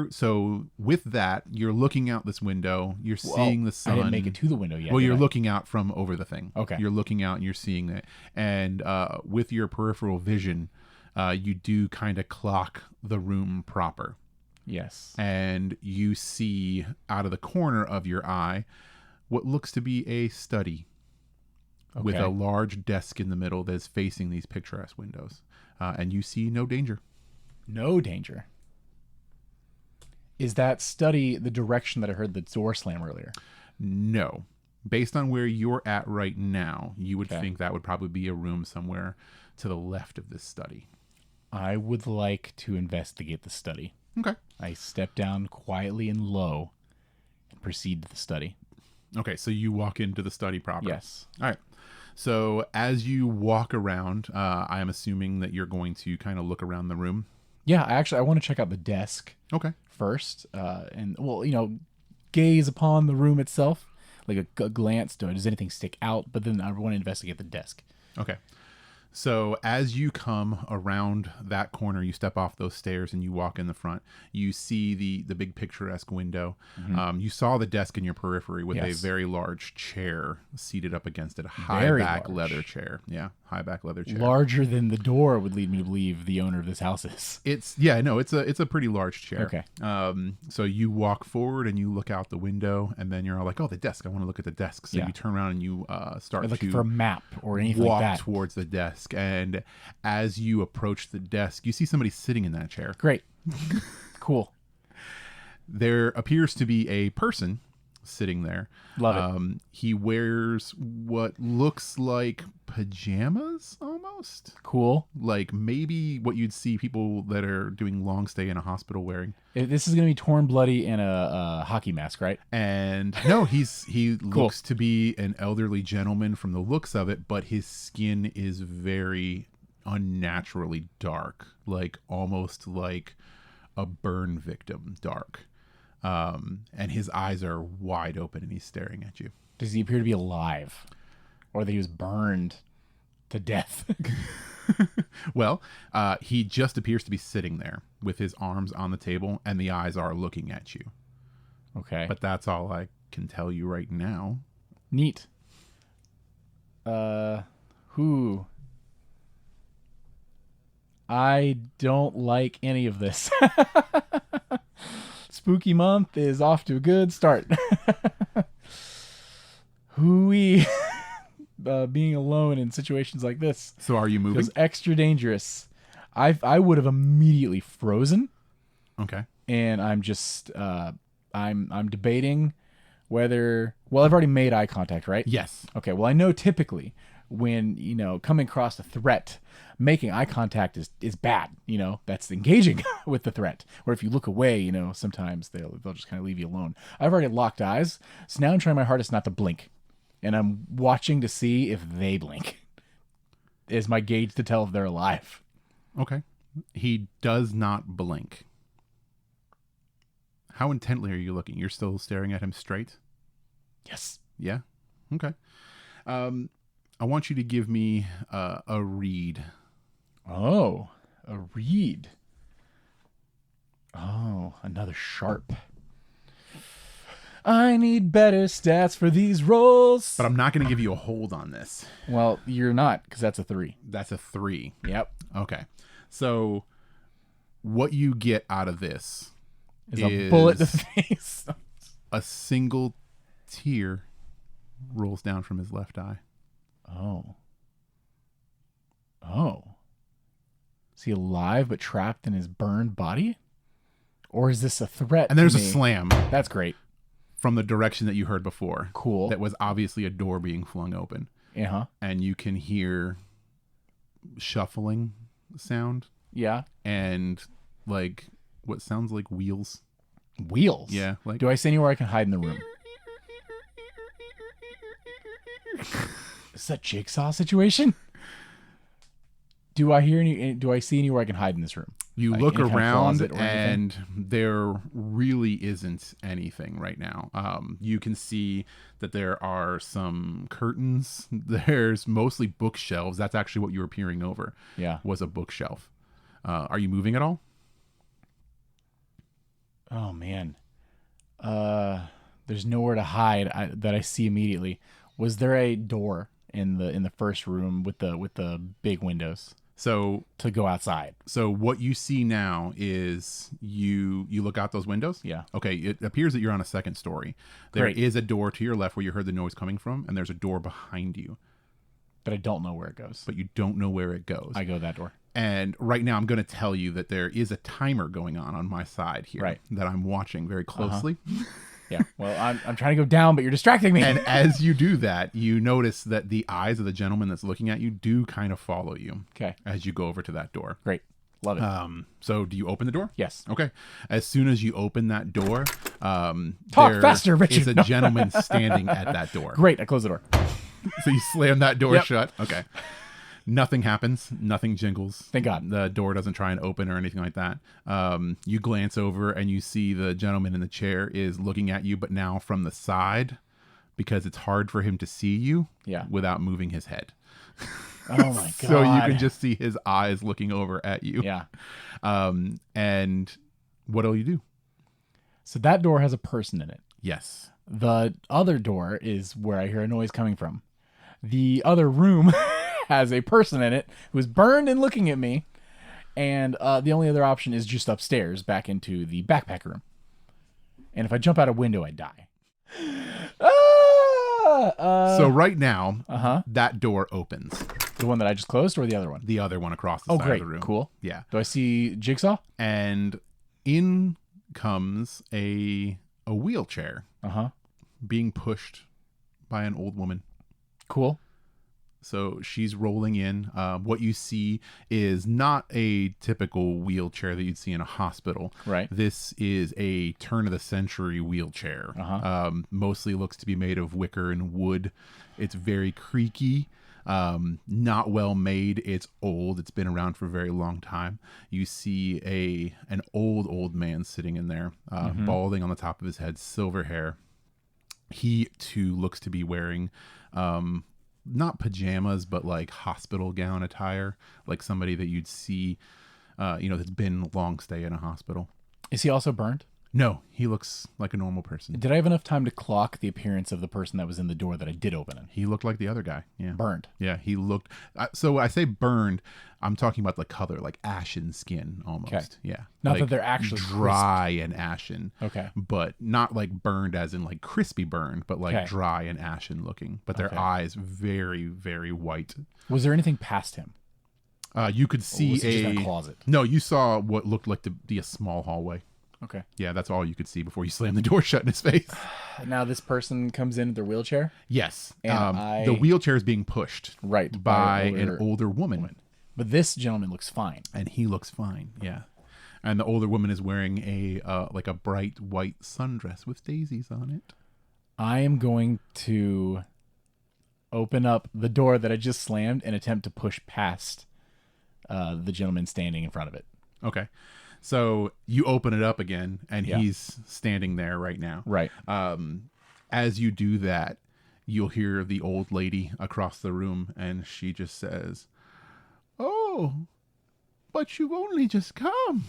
So with that, you're looking out this window. You're seeing the sun. I didn't make it to the window yet. Well, did you're I? looking out from over the thing. Okay. You're looking out and you're seeing that. And with your peripheral vision, you do kind of clock the room proper. Yes. And you see out of the corner of your eye what looks to be a study with a large desk in the middle that is facing these picturesque windows. And you see no danger. No danger. Is that study the direction that I heard the door slam earlier? No. Based on where you're at right now, you would think that would probably be a room somewhere to the left of this study. I would like to investigate the study. Okay. I step down quietly and low and proceed to the study. Okay, so you walk into the study proper. Yes. All right. So as you walk around, I am assuming that you're going to kind of look around the room. Yeah, I want to check out the desk Okay. first. And, gaze upon the room itself. Like a glance to it. Does anything stick out? But then I want to investigate the desk. Okay. So as you come around that corner, you step off those stairs and you walk in the front. You see the big picturesque window. You saw the desk in your periphery with a very large chair seated up against it. A high back leather chair. Yeah, high back leather chair. Larger than the door would lead me to believe the owner of this house is. It's a pretty large chair. Okay. So you walk forward and you look out the window, and then you're all like, "Oh, the desk! I want to look at the desk." So you turn around and you start looking for a map or anything walk like that. towards the desk. And as you approach the desk, you see somebody sitting in that chair. Great. Cool. There appears to be a person sitting there. Love it. He wears what looks like pajamas almost. Cool. Like maybe what you'd see people that are doing long stay in a hospital wearing. This is going to be torn bloody in a hockey mask, right? And no, he looks to be an elderly gentleman from the looks of it, but his skin is very unnaturally dark, like almost like a burn victim dark. And his eyes are wide open and he's staring at you. Does he appear to be alive? Or that he was burned to death? Well, he just appears to be sitting there with his arms on the table and the eyes are looking at you. Okay. But that's all I can tell you right now. Neat. Who? I don't like any of this. Spooky month is off to a good start. Hooey. Being alone in situations like this. So are you moving? Feels extra dangerous. I would have immediately frozen. Okay. And I'm just I'm debating whether, well, I've already made eye contact, right? Yes. Okay. Well, I know typically when, coming across a threat, making eye contact is bad. That's engaging with the threat. Or if you look away, sometimes they'll just kind of leave you alone. I've already locked eyes, so now I'm trying my hardest not to blink, and I'm watching to see if they blink. Is my gauge to tell if they're alive. Okay. He does not blink. How intently are you looking? You're still staring at him straight? Yes. Yeah? Okay. I want you to give me a read. Oh, a read. Oh, another sharp. I need better stats for these rolls. But I'm not going to give you a hold on this. Well, you're not, because that's a 3. That's a 3. Yep. Okay. So what you get out of this is a bullet to the face. A single tear rolls down from his left eye. Oh. Is he alive but trapped in his burned body? Or is this a threat? And there's a slam. That's great. From the direction that you heard before. Cool. That was obviously a door being flung open. Uh-huh. And you can hear shuffling sound. Yeah. And like what sounds like wheels. Wheels? Yeah. Like, do I see anywhere I can hide in the room? Is that a jigsaw situation? Do I see anywhere I can hide in this room? You like look around and there really isn't anything right now. You can see that there are some curtains. There's mostly bookshelves. That's actually what you were peering over. Yeah. Was a bookshelf. Are you moving at all? Oh man. There's nowhere to hide that I see immediately. Was there a door in the first room with the big windows? So to go outside. So what you see now is you look out those windows? Yeah. Okay, it appears that you're on a second story. There is a door to your left where you heard the noise coming from, and there's a door behind you. But I don't know where it goes. But you don't know where it goes. I go that door. And right now I'm going to tell you that there is a timer going on my side here that I'm watching very closely. Uh-huh. Yeah. Well, I'm trying to go down, but you're distracting me. And as you do that, you notice that the eyes of the gentleman that's looking at you do kind of follow you. Okay. As you go over to that door. Great. Love it. So do you open the door? Yes. Okay. As soon as you open that door, talk faster, Richard. Is a gentleman standing at that door. Great. I close the door. So you slam that door shut. Okay. Nothing happens. Nothing jingles. Thank God. The door doesn't try and open or anything like that. You glance over and you see the gentleman in the chair is looking at you, but now from the side because it's hard for him to see you without moving his head. Oh my god. So you can just see his eyes looking over at you. Yeah. And what'll you do? So that door has a person in it. Yes. The other door is where I hear a noise coming from. The other room has a person in it who's burned and looking at me. And the only other option is just upstairs back into the backpack room. And if I jump out a window, I die. So right now, that door opens. The one that I just closed or the other one? The other one across the side great. of the room. Cool. Yeah. Do I see Jigsaw? And in comes a wheelchair being pushed by an old woman. Cool. So she's rolling in. What you see is not a typical wheelchair that you'd see in a hospital. Right. This is a turn-of-the-century wheelchair. Mostly looks to be made of wicker and wood. It's very creaky. Not well made. It's old. It's been around for a very long time. You see an old man sitting in there, balding on the top of his head, silver hair. He too looks to be wearing not pajamas, but like hospital gown attire, like somebody that you'd see, that's been a long stay in a hospital. Is he also burned? No, he looks like a normal person. Did I have enough time to clock the appearance of the person that was in the door that I did open in? He looked like the other guy. Yeah. Burned. Yeah, he looked. So I say burned. I'm talking about the color, like ashen skin almost. Okay. Yeah. Not like that they're actually dry and ashen. Okay. But not like burned as in like crispy burned, but like Okay. dry and ashen looking. But their eyes very, very white. Was there anything past him? You could see was it just in a closet? No, you saw what looked like to be a small hallway. Okay. Yeah, that's all you could see before you slammed the door shut in his face. Now this person comes in their wheelchair? Yes. And the wheelchair is being pushed by an older woman. But this gentleman looks fine. And he looks fine, yeah. And the older woman is wearing a bright white sundress with daisies on it. I am going to open up the door that I just slammed and attempt to push past the gentleman standing in front of it. Okay. So you open it up again, and he's standing there right now. Right. As you do that, you'll hear the old lady across the room, and she just says, "Oh, but you've only just come."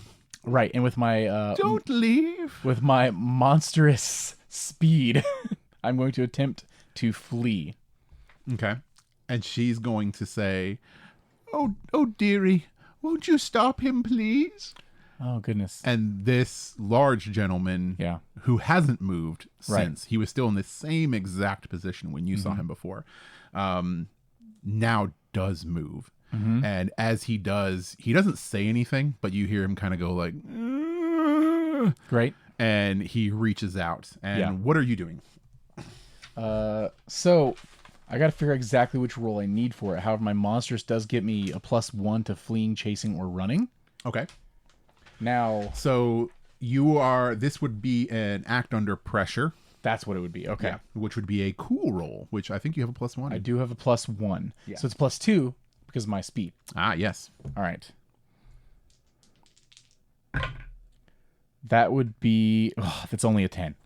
Right. And with my... Don't leave. With my monstrous speed, I'm going to attempt to flee. Okay. And she's going to say, Oh, dearie, won't you stop him, please?" Oh, goodness. And this large gentleman, who hasn't moved since, he was still in the same exact position when you saw him before, now does move. And as he does, he doesn't say anything, but you hear him kind of go like, Great. And he reaches out. And what are you doing? So I got to figure out exactly which role I need for it. However, my monstrous does get me a +1 to fleeing, chasing, or running. Okay. Now, so this would be an act under pressure. That's what it would be. Okay. Yeah, which would be a cool roll, which I think you have a +1. I do have a +1. Yeah. So it's +2 because of my speed. Ah, yes. All right. That would be, that's only a 10.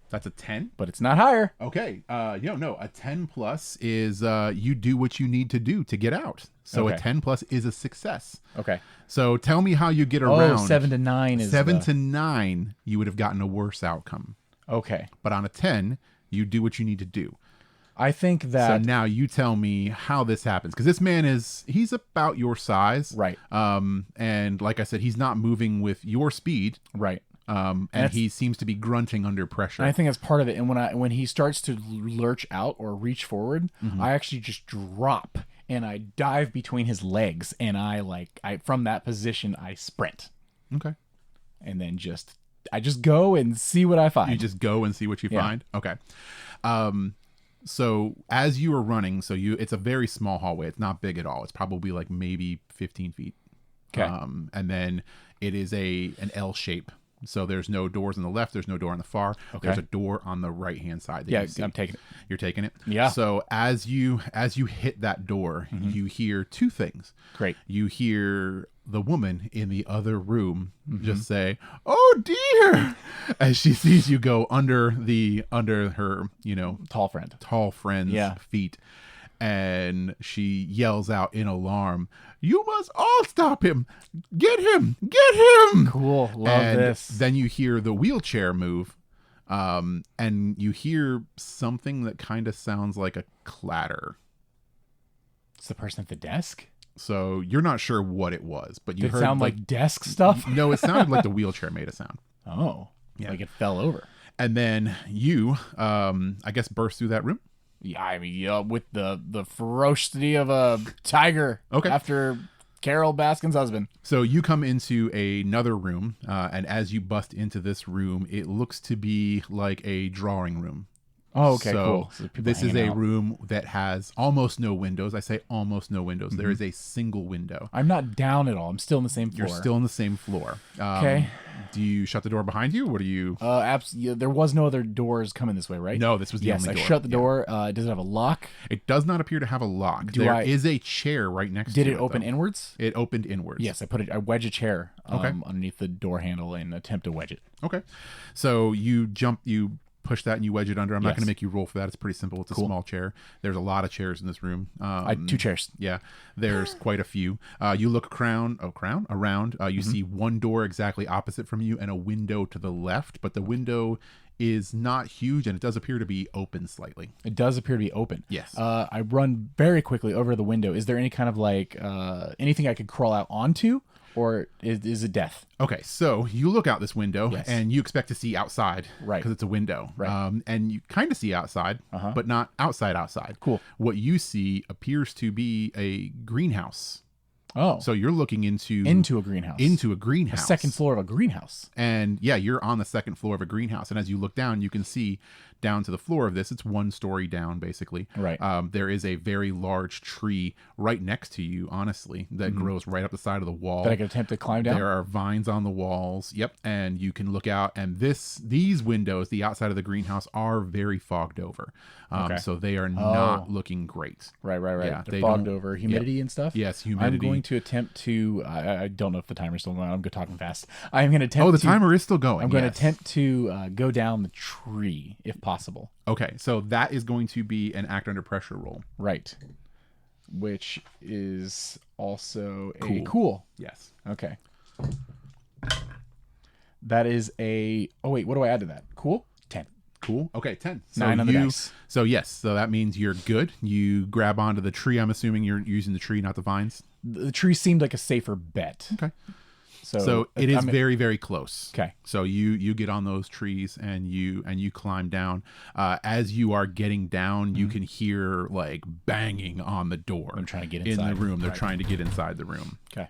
That's a 10? But it's not higher. Okay. No, a 10 plus is you do what you need to do to get out. So a 10 plus is a success. Okay. So tell me how you get around. 7 to 9 is 7 to 9, you would have gotten a worse outcome. Okay. But on a 10, you do what you need to do. I think that... So now you tell me how this happens. Because this man he's about your size. Right. And like I said, he's not moving with your speed. Right. And he seems to be grunting under pressure. And I think that's part of it. And when he starts to lurch out or reach forward, I actually just drop and I dive between his legs, and I from that position I sprint. Okay. And then I just go and see what I find. You just go and see what you find. Okay. So as you are running, it's a very small hallway. It's not big at all. It's probably like maybe 15 feet. Okay. And then it is an L shape. So there's no doors on the left. There's no door on the far. Okay. There's a door on the right-hand side. I'm taking it. You're taking it? Yeah. So as you hit that door, you hear two things. Great. You hear the woman in the other room just say, "Oh dear," as she sees you go under her, tall friend's feet. and she yells out in alarm, "You must all stop him! Get him! Get him!" Cool. Love and this. Then you hear the wheelchair move, and you hear something that kind of sounds like a clatter. It's the person at the desk? So you're not sure what it was, but you Did it heard sound like desk stuff? No, it sounded like the wheelchair made a sound. Oh, Yeah. like it fell over. And then you, I guess, burst through that room. Yeah, I mean, with the ferocity of a tiger. Okay. After Carol Baskin's husband. So you come into another room, and as you bust into this room, it looks to be like a drawing room. Oh, okay, So cool. So this is hanging a out. room that has almost no windows. I say almost no windows. Mm-hmm. There is a single window. I'm not down at all. I'm still on the same floor. You're still on the same floor. Okay. Do you shut the door behind you? What do you? Yeah, there was no other doors coming this way, right? No, this was the yes, only I door. shut the Yeah. door. Does it have a lock? It does not appear to have a lock. Do There I- is a chair right next to Did it. it open though. inwards? It opened inwards. Yes, I wedge a chair Okay. underneath the door handle and attempt to wedge it. Okay. So you push that and you wedge it under. I'm not Yes. going to make you roll for that. It's pretty simple. It's a Cool. small chair. There's a lot of chairs in this room. Two chairs. Yeah, there's quite a few. You look around. You see one door exactly opposite from you and a window to the left, but the window is not huge and it does appear to be open slightly. It does appear to be open. Yes. I run very quickly over the window. Is there any kind of like anything I could crawl out onto, or is it death? Okay, so you look out this window Yes. and you expect to see outside, Right. Because it's a window, Right. And you kind of see outside, but not outside. Cool. What you see appears to be a greenhouse. Oh, So you're looking into into a greenhouse. into a greenhouse, second floor of a greenhouse. and yeah, you're on the second floor of a greenhouse. And as you look down, you can see down to the floor of this. It's one story down, basically. Right. There is a very large tree right next to you, honestly, that grows right up the side of the wall. That I could attempt to climb down. There are vines on the walls. Yep. And you can look out, and these windows, the outside of the greenhouse, are very fogged over. Okay. So they are not looking great. Right. Yeah, They're they fogged don't- over. Humidity and stuff. Yes, humidity. I'm going to attempt to. I don't know if the timer's still going. I'm talking fast. I'm going to attempt. Oh, the to, timer is still going. I'm going to yes. attempt to go down the tree if possible. Okay, so that is going to be an act under pressure roll. Right. Which is also Cool. a cool. Yes. Okay. That is a. Oh wait, what do I add to that? Cool. 10. Cool. Okay, 10. So 9 on the dice. So yes, so that means you're good. You grab onto the tree. I'm assuming you're using the tree, not the vines. The tree seemed like a safer bet. Okay. So, So it is I'm- very, very close. Okay. So you get on those trees and you climb down. As you are getting down, you can hear like banging on the door. I'm trying to get in the inside. room. They're Right. trying to get inside the room. Okay.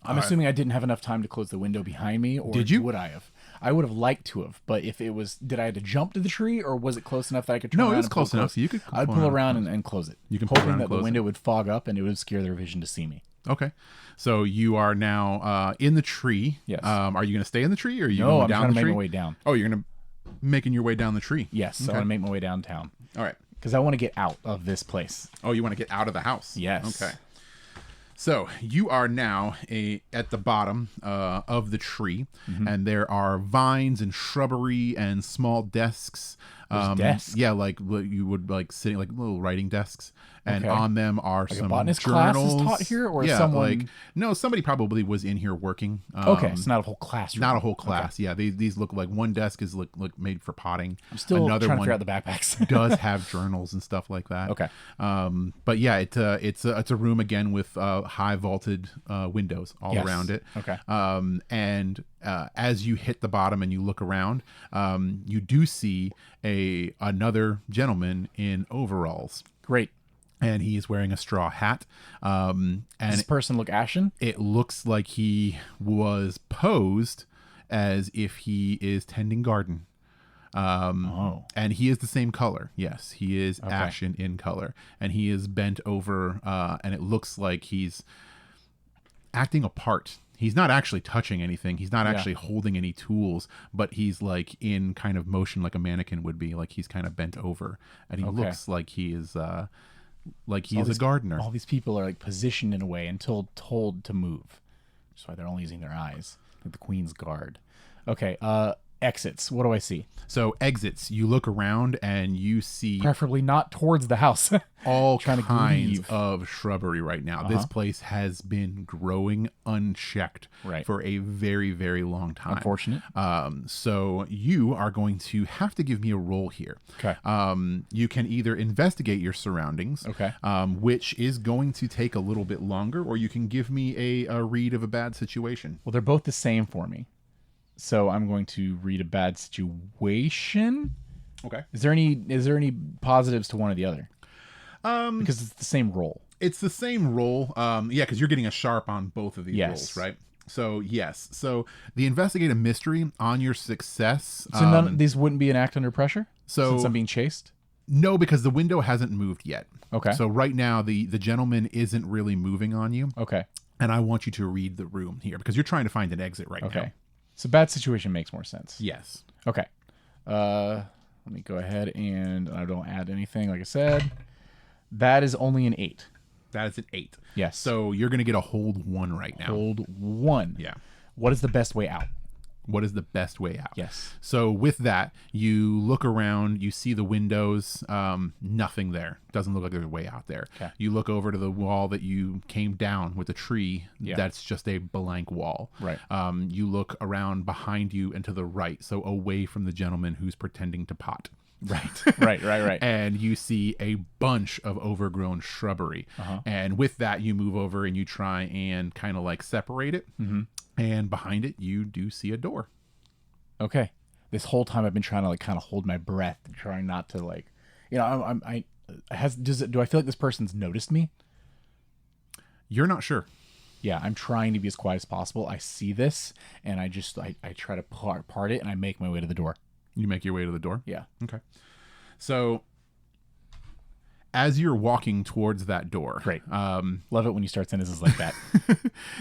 I'm assuming I didn't have enough time to close the window behind me, or Did you? would I have? I would have liked to have, but if it was, did I have to jump to the tree, or was it close enough that I could turn No, around it was and pull close enough. You could I'd pull pull around around and close it. You can pull hoping around that and the close window would fog up and it would obscure their vision to see me. Okay. So you are now in the tree. Yes. Are you going to stay in the tree or are you No, going I'm down trying the to make tree? my way down. Oh, you're going to making your way down the tree. Yes, Okay. I want to make my way downtown All right. because I want to get out of this place. Oh, you want to get out of the house? Yes. Okay. So you are now at the bottom of the tree, and there are vines and shrubbery and small desks. desks? Yeah, like what you would like sitting like little writing desks, and Okay. on them are Like a some botanist class is journals. taught here, or yeah, someone- like no, somebody probably was in here working. Okay, it's not a whole classroom. Not a whole class. Yeah, these look like one desk is look made for potting. I'm still Another trying to one figure out the backpacks. does have journals and stuff like that. Okay. But yeah, it's a room again with high vaulted windows all Yes. around it. Okay. And as you hit the bottom and you look around, you do see another gentleman in overalls, Great. and he is wearing a straw hat. Does And this person look ashen? it looks like he was posed as if he is tending garden. Oh. And he is the same color. Yes, he is ashen in color, and he is bent over, and it looks like he's acting a part. He's not actually touching anything. He's not actually holding any tools, but he's like in kind of motion like a mannequin would be. Like he's kind of bent over, and he looks like he is a gardener. All these people are like positioned in a way until told to move. That's why they're only using their eyes, like the Queen's Guard. Okay. Exits. What do I see? So exits, you look around and you see Preferably not towards the house. all Trying to kinds leave. of shrubbery right now. This place has been growing unchecked Right. for a very, very long time. Unfortunate. So you are going to have to give me a roll here. Okay. You can either investigate your surroundings, Okay. which is going to take a little bit longer, or you can give me a read of a bad situation. Well, they're both the same for me. So I'm going to read a bad situation. Okay. Is there any positives to one or the other? Because it's the same roll. It's the same roll. Yeah, because you're getting a sharp on both of these rolls, right? So yes. So the investigate a mystery on your success. So none of these wouldn't be an act under pressure? So since I'm being chased? No, because the window hasn't moved yet. Okay. So right now the gentleman isn't really moving on you. Okay. And I want you to read the room here because you're trying to find an exit right now. Okay. So bad situation makes more sense. Yes. Okay. Let me go ahead and I don't add anything. Like I said, that is only an 8. That is an 8. Yes. So you're going to get a hold 1 right now. Hold 1. Yeah. What is the best way out? What is the best way out? Yes. So with that, you look around, you see the windows, nothing there. Doesn't look like there's a way out there. Okay. You look over to the wall that you came down with the tree. Yeah. That's just a blank wall. Right. You look around behind you and to the right, so away from the gentleman who's pretending to pot. Right. Right. And you see a bunch of overgrown shrubbery. And with that, you move over and you try and kind of like separate it. Mm-hmm. And behind it, you do see a door. Okay. This whole time I've been trying to like kind of hold my breath, trying not to like, do I feel like this person's noticed me? You're not sure. Yeah, I'm trying to be as quiet as possible. I see this and I try to part it and I make my way to the door. You make your way to the door? Yeah. Okay. So as you're walking towards that door, Great. Love it when you start sentences like that.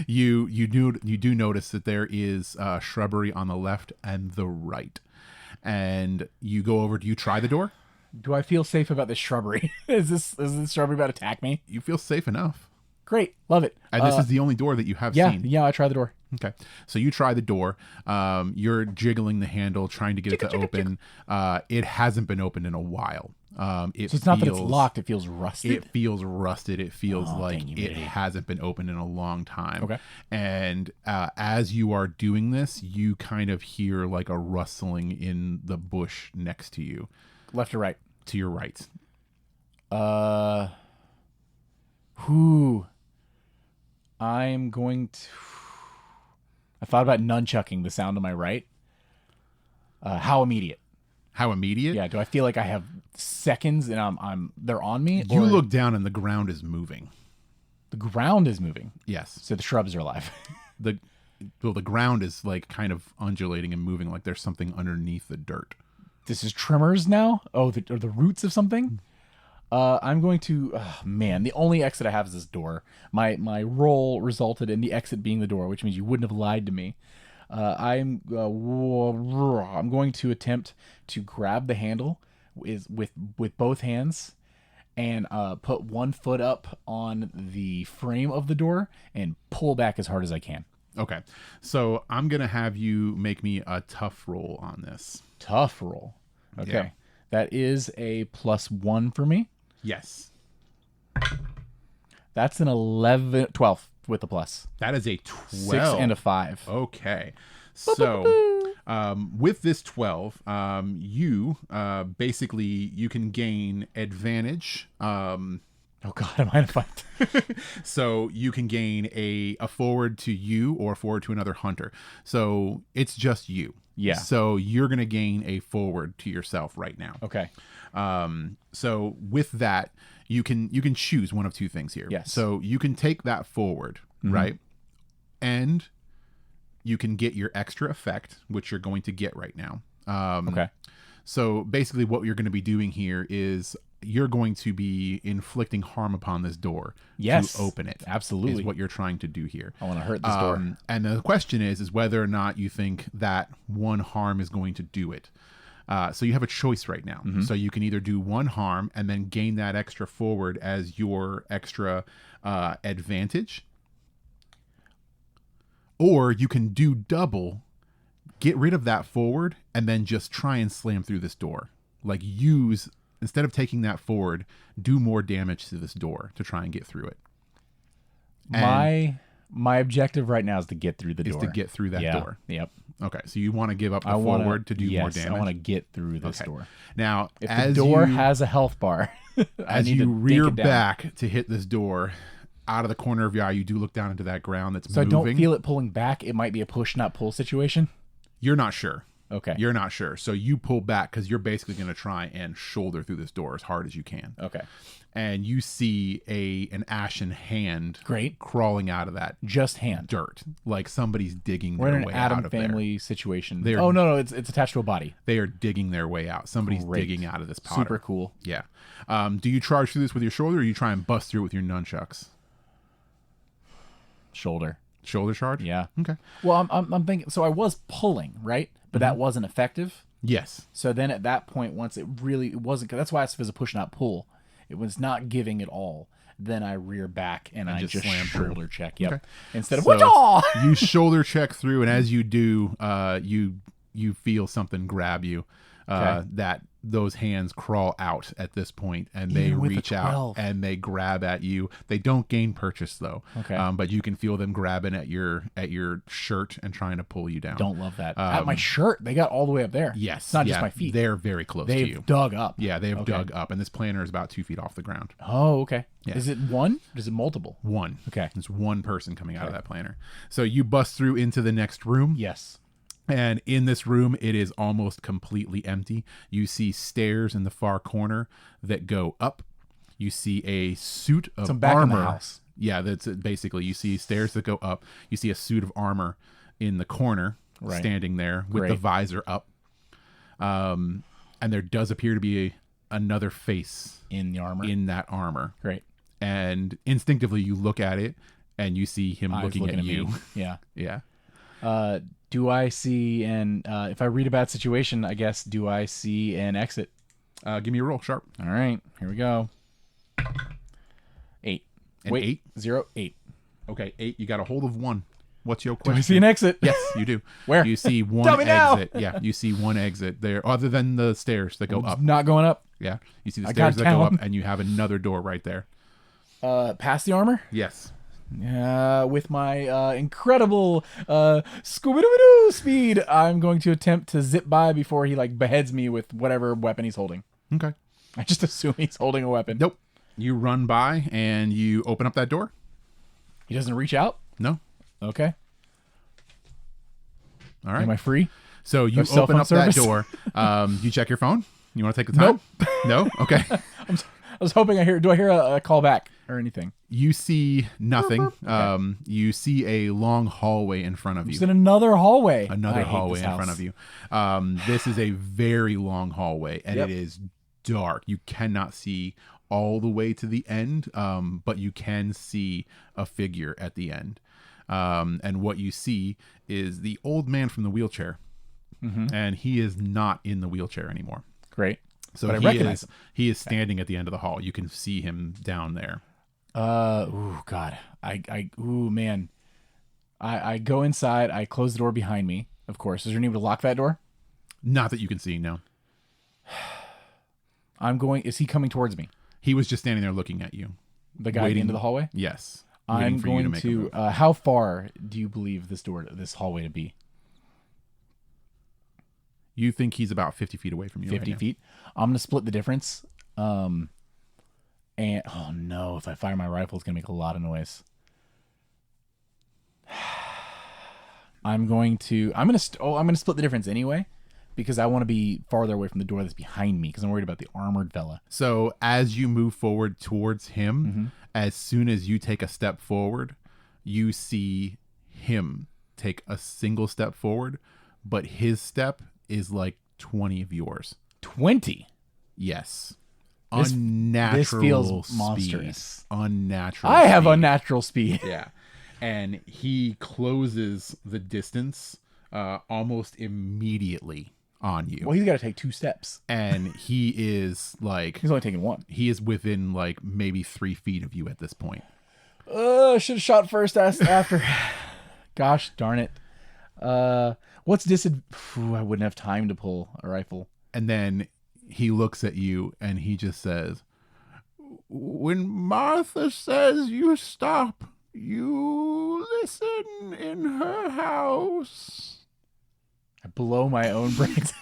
you do notice that there is shrubbery on the left and the right. And you go over, do you try the door? Do I feel safe about this shrubbery? Is this shrubbery about to attack me? You feel safe enough. Great. Love it. And this is the only door that you have seen. Yeah, I try the door. Okay. So you try the door. You're jiggling the handle, trying to get it to open. It hasn't been opened in a while. So it's not that it's locked. It feels rusted. It feels rusted. It feels like dang, it hasn't been opened in a long time. Okay. And as you are doing this, you kind of hear like a rustling in the bush next to you. Left or right? To your right. I'm going to... I thought about nunchucking the sound to my right. How immediate? How immediate? Yeah. Do I feel like I have seconds and they're on me? You or look down and the ground is moving. The ground is moving. Yes. So the shrubs are alive. The ground is like kind of undulating and moving like there's something underneath the dirt. This is tremors now? Oh, the roots of something? I'm going to... man, the only exit I have is this door. My roll resulted in the exit being the door, which means you wouldn't have lied to me. I'm going to attempt to grab the handle with both hands and put one foot up on the frame of the door and pull back as hard as I can. Okay. So I'm going to have you make me a tough roll on this. Tough roll. Okay. Yeah. That is a +1 for me. Yes. That's an 12 with a plus. That is a 12. 6 and a 5. Okay. So with this 12, you basically you can gain advantage. Oh God, am I in a fight? So you can gain a forward to you or forward to another hunter. So it's just you. Yeah. So you're going to gain a forward to yourself right now. Okay. So with that, you can choose one of two things here. Yes. So you can take that forward, right? And you can get your extra effect, which you're going to get right now. Okay. So basically what you're going to be doing here is you're going to be inflicting harm upon this door Yes. to open it. Absolutely. Is what you're trying to do here. I want to hurt this door. And the question is whether or not you think that one harm is going to do it. So you have a choice right now. So you can either do one harm and then gain that extra forward as your extra advantage, or you can do double get rid of that forward and then just try and slam through this door. Like instead of taking that forward, do more damage to this door to try and get through it. And my objective right now is to get through the door. Is to get through that door. Yep. Okay, so you want to give up the forward to do more damage? I want to get through this door. Now, if the door has a health bar, as you rear back to hit this door, out of the corner of your eye, you do look down into that ground that's moving. So I don't feel it pulling back. It might be a push, not pull situation. You're not sure. Okay. You're not sure. So you pull back because you're basically going to try and shoulder through this door as hard as you can. Okay. And you see an ashen hand crawling out of that dirt, like somebody's digging their way out of there. We're in an Addams Family situation. No, it's attached to a body. They are digging their way out. Somebody's digging out of this powder. Super cool. Yeah. Do you charge through this with your shoulder, or you try and bust through it with your nunchucks? Shoulder charge. Yeah. Okay. Well, I'm thinking. So I was pulling, right, but that wasn't effective. Yes. So then at that point, once it wasn't, that's why it's a push, not pull. It was not giving at all. Then I rear back and I just slam shoulder check. Yep. Okay. Instead of you shoulder check through, and as you do, you feel something grab you. That those hands crawl out at this point, and they reach out and they grab at you. They don't gain purchase though. Okay. But you can feel them grabbing at your shirt and trying to pull you down. Don't love that. At my shirt, they got all the way up there. Yes. It's not just my feet. They're very close to you. They've dug up. Yeah, they've dug up, and this planter is about 2 feet off the ground. Oh, okay. Yeah. Is it one? Or is it multiple? One. Okay. It's one person coming out of that planter. So you bust through into the next room. Yes. And in this room, it is almost completely empty. You see stairs in the far corner that go up. You see a suit of armor. Back in the house. Yeah, that's it. Basically, you see stairs that go up. You see a suit of armor in the corner, standing there with the visor up. And there does appear to be another face in the armor. In that armor. Great. And instinctively, you look at it, and you see him looking at you. Me. Yeah. Yeah. Do I see if I read a bad situation, I guess, do I see an exit? Give me a roll, sharp. All right, here we go. 8. Wait, 8? 0, 8. Okay, 8. You got a hold of 1. What's your question? Do I see an exit? Yes, you do. Where? You see one Tell me exit. Now. Yeah, you see one exit there, other than the stairs that go up. Not going up? Yeah, you see the stairs that go up, and you have another door right there. Past the armor? Yes. With my incredible Scooby-Doo speed, I'm going to attempt to zip by before he beheads me with whatever weapon he's holding. Okay. I just assume he's holding a weapon. Nope. You run by and you open up that door. He doesn't reach out? No. Okay. All right. Am I free? So you open up that door. You check your phone? You want to take the time? Nope. No? Okay. I was hoping do I hear a call back or anything? You see nothing. Okay. You see a long hallway in front of you. It's in another hallway. Another hallway in front of you. This is a very long hallway, and it is dark. You cannot see all the way to the end, but you can see a figure at the end. And what you see is the old man from the wheelchair, and he is not in the wheelchair anymore. Great. So I recognize him. He is standing at the end of the hall. You can see him down there. Oh God. Ooh, man. I go inside. I close the door behind me. Of course. Is there any way to lock that door? Not that you can see, no. Is he coming towards me? He was just standing there looking at you. The guy at the end of the hallway? Yes. I'm going to how far do you believe this hallway to be? You think he's about 50 feet away from you. 50 feet. I'm going to split the difference. And oh no, if I fire my rifle, it's going to make a lot of noise. I'm going to split the difference anyway, because I want to be farther away from the door that's behind me, because I'm worried about the armored fella. So as you move forward towards him, as soon as you take a step forward, you see him take a single step forward, but his step is like 20 of yours. 20? Yes. Unnatural This feels monstrous. Unnatural I have unnatural speed. Yeah. And he closes the distance almost immediately on you. Well, he's got to take 2 steps. And he is he's only taking 1. He is within maybe 3 feet of you at this point. Should have shot first after. Gosh darn it. What's I wouldn't have time to pull a rifle. And then he looks at you and he just says, when Martha says you stop, you listen in her house. I blow my own brains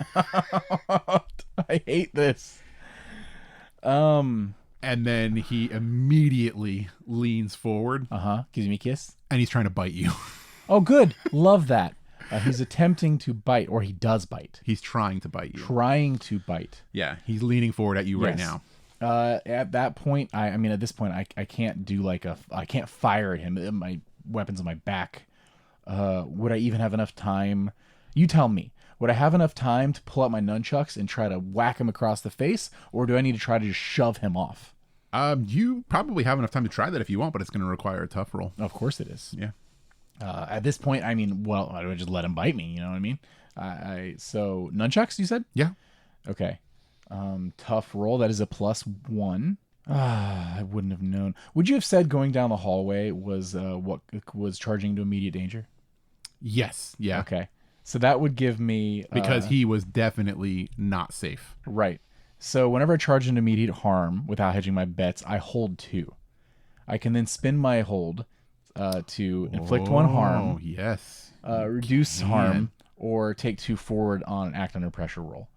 out. I hate this. And then he immediately leans forward. Gives me a kiss. And he's trying to bite you. Oh, good. Love that. He's attempting to bite, or he does bite. He's trying to bite you. Trying to bite. Yeah, he's leaning forward at you right now. At that point, at this point, I can't do I can't fire at him. My weapon's on my back. Would I even have enough time? You tell me. Would I have enough time to pull out my nunchucks and try to whack him across the face, or do I need to try to just shove him off? You probably have enough time to try that if you want, but it's going to require a tough roll. Of course it is. Yeah. At this point, I would just let him bite me. You know what I mean? So nunchucks, you said? Yeah. Okay. Tough roll. That is a +1. I wouldn't have known. Would you have said going down the hallway was what was charging to immediate danger? Yes. Yeah. Okay. So that would give me because he was definitely not safe. Right. So whenever I charge into immediate harm without hedging my bets, I hold 2. I can then spin my hold to inflict 1 harm. Yes. Reduce harm or take 2 forward on an act under pressure roll.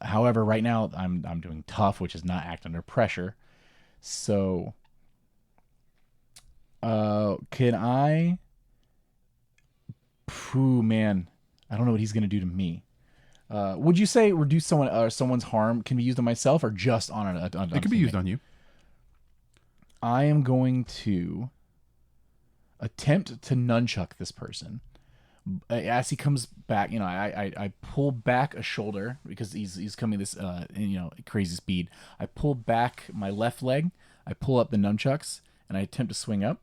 However, right now I'm doing tough, which is not act under pressure. So, can I? Man, I don't know what he's gonna do to me. Would you say reduce someone's harm can be used on myself or just on it could be used on you. I am going to attempt to nunchuck this person. As he comes back, I pull back a shoulder because he's coming this crazy speed. I pull back my left leg, I pull up the nunchucks, and I attempt to swing up.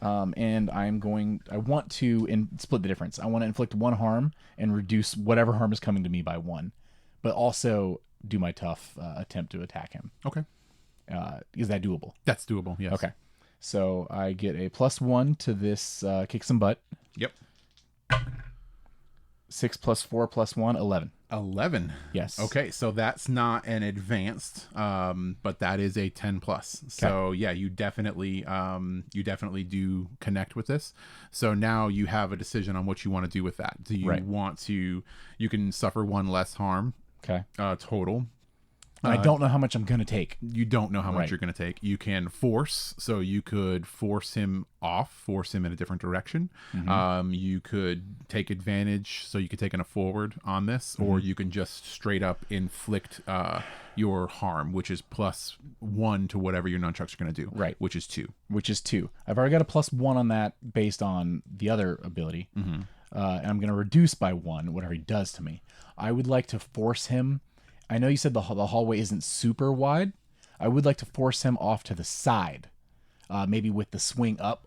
And I want to split the difference. I want to inflict 1 harm and reduce whatever harm is coming to me by 1, but also do my tough attempt to attack him. Okay. Is that doable? That's doable. Yes. Okay. So I get a +1 to this kick some butt. Yep. 6 + 4 + 1, 11. 11. Yes. Okay, so that's not an advanced, but that is a 10+. So yeah, you definitely do connect with this. So now you have a decision on what you want to do with that. Do you want to? You can suffer 1 less harm. Okay. Total. I don't know how much I'm going to take. You don't know how much you're going to take. You can force, so you could force him off, force him in a different direction. Mm-hmm. You could take advantage, so you could take a forward on this, or you can just straight up inflict your harm, which is +1 to whatever your nunchucks are going to do. Right. Which is 2. I've already got a +1 on that based on the other ability. Mm-hmm. And I'm going to reduce by 1 whatever he does to me. I would like to force him. I know you said the hallway isn't super wide. I would like to force him off to the side. Maybe with the swing up,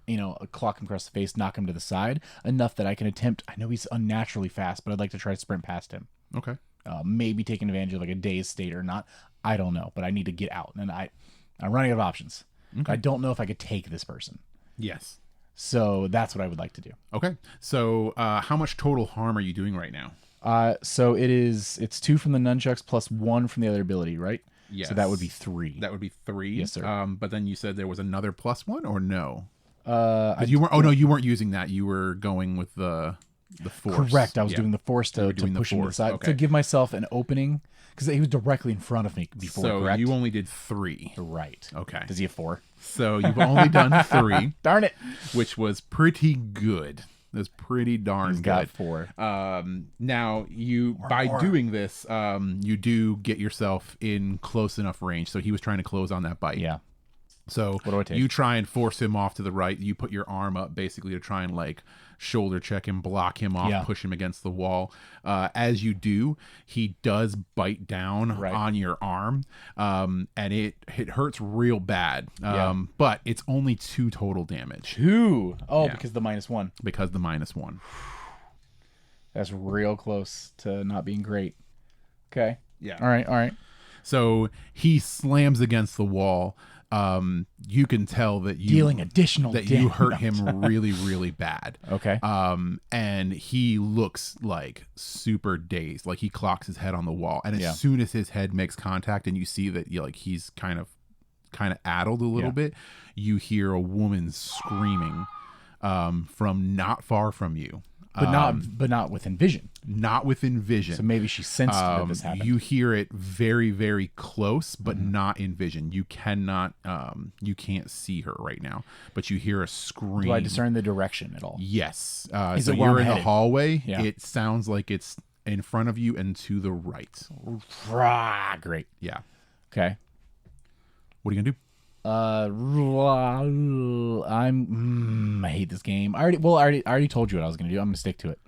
clock him across the face, knock him to the side, enough that I can attempt. I know he's unnaturally fast, but I'd like to try to sprint past him. Okay. Maybe taking advantage of like a dazed state or not. I don't know, but I need to get out. And I'm running out of options. Okay. I don't know if I could take this person. Yes. So that's what I would like to do. Okay. So how much total harm are you doing right now? So it's 2 from the nunchucks +1 from the other ability, right? Yes. So that would be 3. That would be 3. Yes, sir. But then you said there was another +1 or no? You weren't. Oh no, you weren't using that. You were going with the force. Correct. I was doing the force to push him to the side to give myself an opening because he was directly in front of me before. So correct? You only did 3. Right. Okay. Does he have 4? So you've only done 3. Darn it. Which was pretty good. That's pretty darn He's good. Got 4. Now doing this, you do get yourself in close enough range. So he was trying to close on that bite. Yeah. So what do I take? You try and force him off to the right. You put your arm up basically to try and like shoulder check him, block him off, push him against the wall. As you do, he does bite down on your arm, and it hurts real bad. But it's only 2 total damage. 2? Oh, because the -1. Because the -1. That's real close to not being great. Okay. Yeah. All right. So he slams against the wall. You can tell that you Dealing additional that damage. you hurt him really, really bad. Okay. And he looks like super dazed, like he clocks his head on the wall. And as Yeah. soon as his head makes contact, and you see that he's kind of addled a little bit, you hear a woman screaming from not far from you. But not within vision. Not within vision. So maybe she sensed that this happened. You hear it very, very close, but not in vision. You cannot, you can't see her right now, but you hear a scream. Do I discern the direction at all? Yes. Is So it where you're I'm in the headed? hallway. Yeah. It sounds like it's in front of you and to the right. Great. Yeah. Okay. What are you gonna do? I hate this game. I already told you what I was going to do. I'm going to stick to it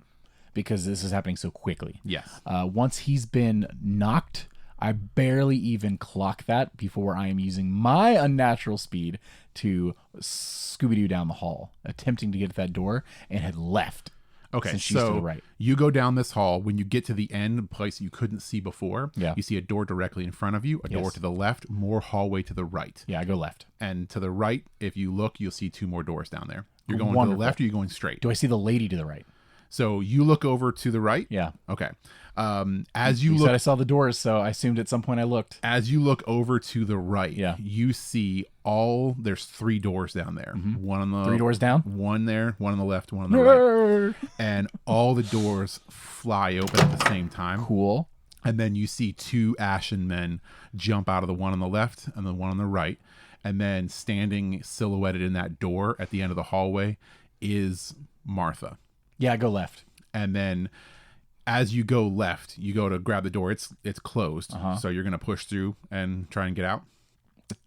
because this is happening so quickly. Yes. Once he's been knocked, I barely even clock that before I am using my unnatural speed to Scooby-Doo down the hall, attempting to get at that door, and had left. Okay, Since she's to so the right. you go down this hall. When you get to the end, the place you couldn't see before, Yeah. you see a door directly in front of you, a door Yes. to the left, more hallway to the right. Yeah, I go left. And to the right, if you look, you'll see 2 more doors down there. You're going to Wonderful. the left, or you're going straight? Do I see the lady to the right? So you look over to the right? Yeah. Okay. As you You look said I saw the doors, so I assumed at some point I looked. as you look over to the right, Yeah. you see there's 3 doors down there. One on the 3 doors down? one there, one on the left, one on the right. And all the doors fly open at the same time. Cool. And then you see 2 ashen men jump out of the one on the left and the one on the right. And then standing silhouetted in that door at the end of the hallway is Martha. Yeah, I go left. And then as you go left, you go to grab the door. It's closed. So you're going to push through and try and get out.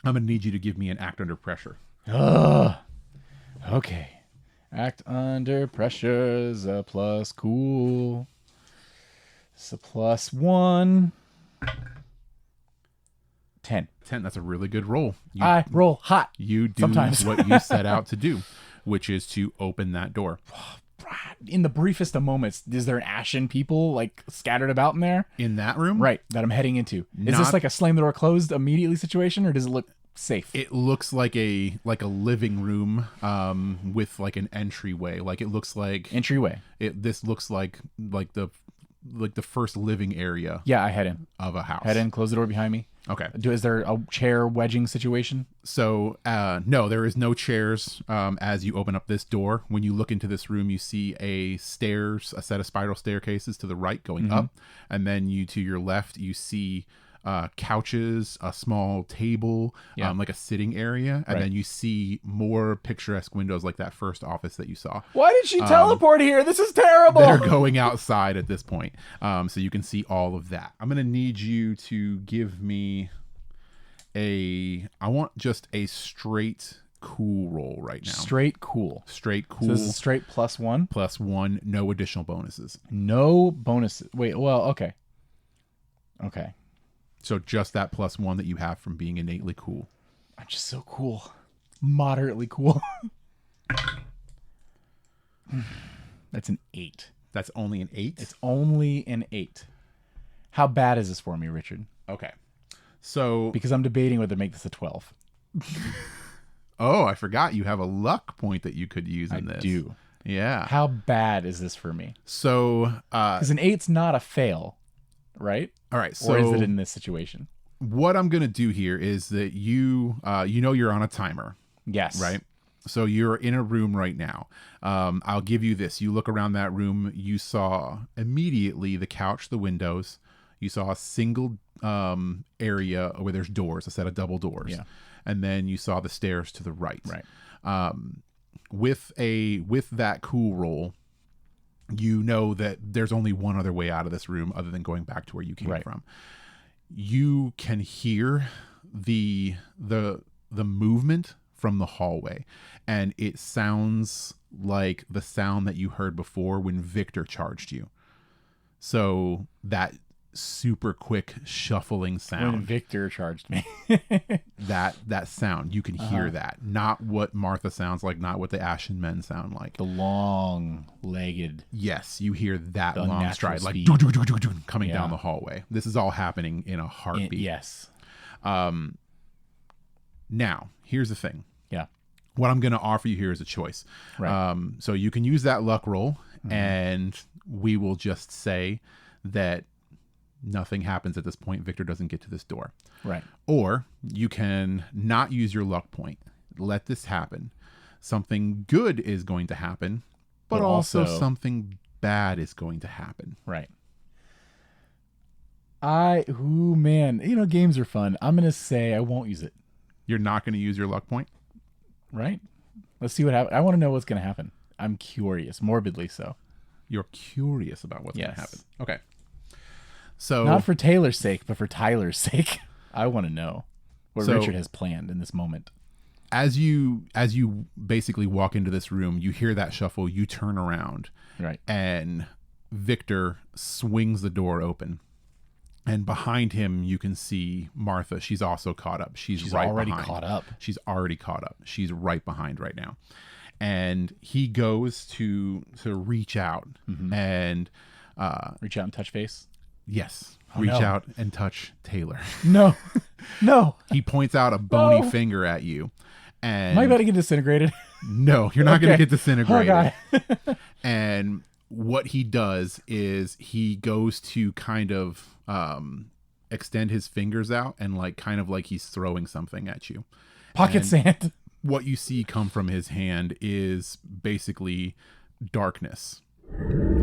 I'm going to need you to give me an act under pressure. Okay. Act under pressure is a plus. Cool. It's a +1. 10. 10. That's a really good roll. I roll hot. You do sometimes. what you set out to do, which is to open that door. In the briefest of moments, is there an ashen people like scattered about in there? In that room? Right, that I'm heading into. Is this Not- like a slam the door closed immediately situation, or does it look safe? It looks like a living room with like an entryway. Like it looks like Entryway. this looks like the first living area Yeah, I head in. of a house. Head in, close the door behind me. Okay. Is there a chair wedging situation? So, no, there is no chairs as you open up this door. When you look into this room, you see a set of spiral staircases to the right going up. And then to your left, you see couches, a small table, like a sitting area. And Right. then you see more picturesque windows like that first office that you saw. Why did she teleport here? This is terrible. They're going outside at this point. So you can see all of that. I'm going to need you to give me I want just a straight cool roll right now. Straight cool. Straight cool. So this is straight +1. +1, no additional bonuses. No bonuses. Wait, well, okay. Okay. So just that +1 that you have from being innately cool. I'm just so cool. Moderately cool. That's an 8. That's only an 8? It's only an 8. How bad is this for me, Richard? Okay. So, Because I'm debating whether to make this a 12. I forgot you have a luck point that you could use in this. I do. Yeah. How bad is this for me? So, Because an 8's not a fail, right? all right. So Or is it in this situation? what I'm going to do here is that you're on a timer. Yes. Right? So you're in a room right now. I'll give you this. You look around that room. You saw immediately the couch, the windows. You saw a single area where there's doors, a set of double doors. Yeah. And then you saw the stairs to the right. Right. With that cool roll, you know that there's only one other way out of this room other than going back to where you came Right. from. You can hear the movement from the hallway, and it sounds like the sound that you heard before when Victor charged you. So that super quick shuffling When sound. Victor charged me. That sound, you can hear that. Not what Martha sounds like, not what the Ashen Men sound like. The long-legged. Yes, you hear that The long natural stride, like speed. coming Yeah. down the hallway. This is all happening in a heartbeat. Yes. Now, here's the thing. Yeah. What I'm going to offer you here is a choice. Right. So you can use that luck roll, and we will just say that nothing happens at this point. Victor doesn't get to this door. Right. Or you can not use your luck point. Let this happen. Something good is going to happen, but also something bad is going to happen. Right. Man, games are fun. I'm going to say I won't use it. You're not going to use your luck point? Right? Let's see what happens. I want to know what's going to happen. I'm curious, morbidly so. You're curious about what's going to Yes. happen. Okay. So Not for Taylor's sake, but for Tyler's sake. I want to know what So- Richard has planned in this moment. as you basically walk into this room, you hear that shuffle, you turn around, Right. and Victor swings the door open. And behind him, you can see Martha. She's also caught up. She's right already behind. caught up. She's already caught up. She's right behind right now. And he goes to reach out and Reach out and touch face. yes, Oh, reach no. out and touch Taylor. No. No. He points out a bony No. finger at you. And Am I about to get disintegrated? no, you're not going to Okay. get disintegrated. Oh, God. And what he does is he goes to kind of extend his fingers out and like kind of like he's throwing something at you. Pocket And sand. what you see come from his hand is basically darkness,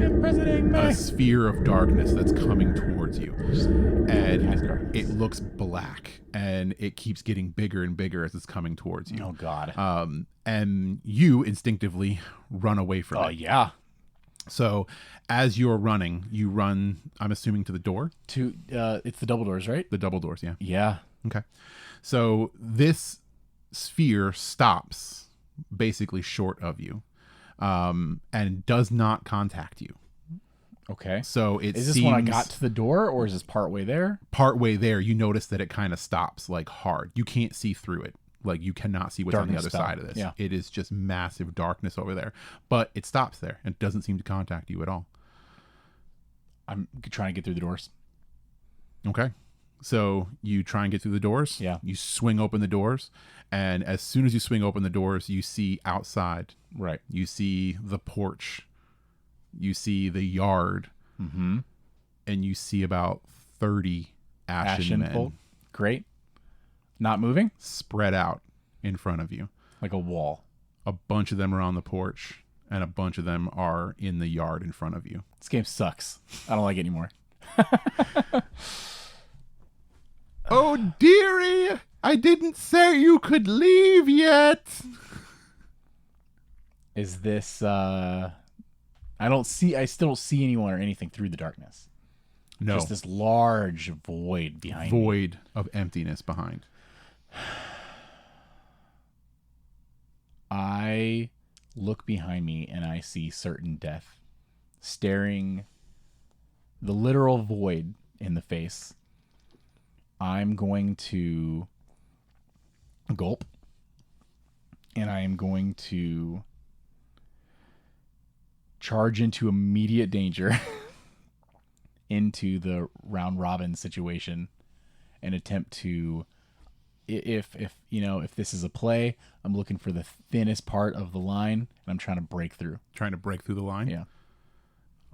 Imprisoning a me. sphere of darkness that's coming towards you. And Has darkness. it looks black and it keeps getting bigger and bigger as it's coming towards you. Oh, God. And you instinctively run away from Oh, it. yeah. So as you're running, you run, I'm assuming, to the door, It's the double doors, right? the double doors. Yeah. Yeah. Okay. So this sphere stops basically short of you, and does not contact you. Okay. So it Is this seems when I got to the door, or is this part way there? partway there, you notice that it kind of stops like hard. You can't see through it. Like you cannot see what's on the Darkness other spell. side of this. Yeah. It is just massive darkness over there, but it stops there and doesn't seem to contact you at all. I'm trying to get through the doors. Okay. So you try and get through the doors. Yeah. You swing open the doors. And as soon as you swing open the doors, you see outside. Right. You see the porch. You see the yard. Mm-hmm. And you see about 30 ashen men Bolt. Great. Not moving? spread out in front of you. Like a wall. A bunch of them are on the porch, and a bunch of them are in the yard in front of you. This game sucks. I don't like it anymore. Oh, dearie! I didn't say you could leave yet! Is this I still don't see anyone or anything through the darkness. No. Just this large void behind me. Void of emptiness behind. I look behind me and I see certain death staring the literal void in the face. I'm going to gulp and I am going to charge into immediate danger into the round robin situation and attempt to, if this is a play, I'm looking for the thinnest part of the line and I'm trying to break through. Trying to break through the line? Yeah.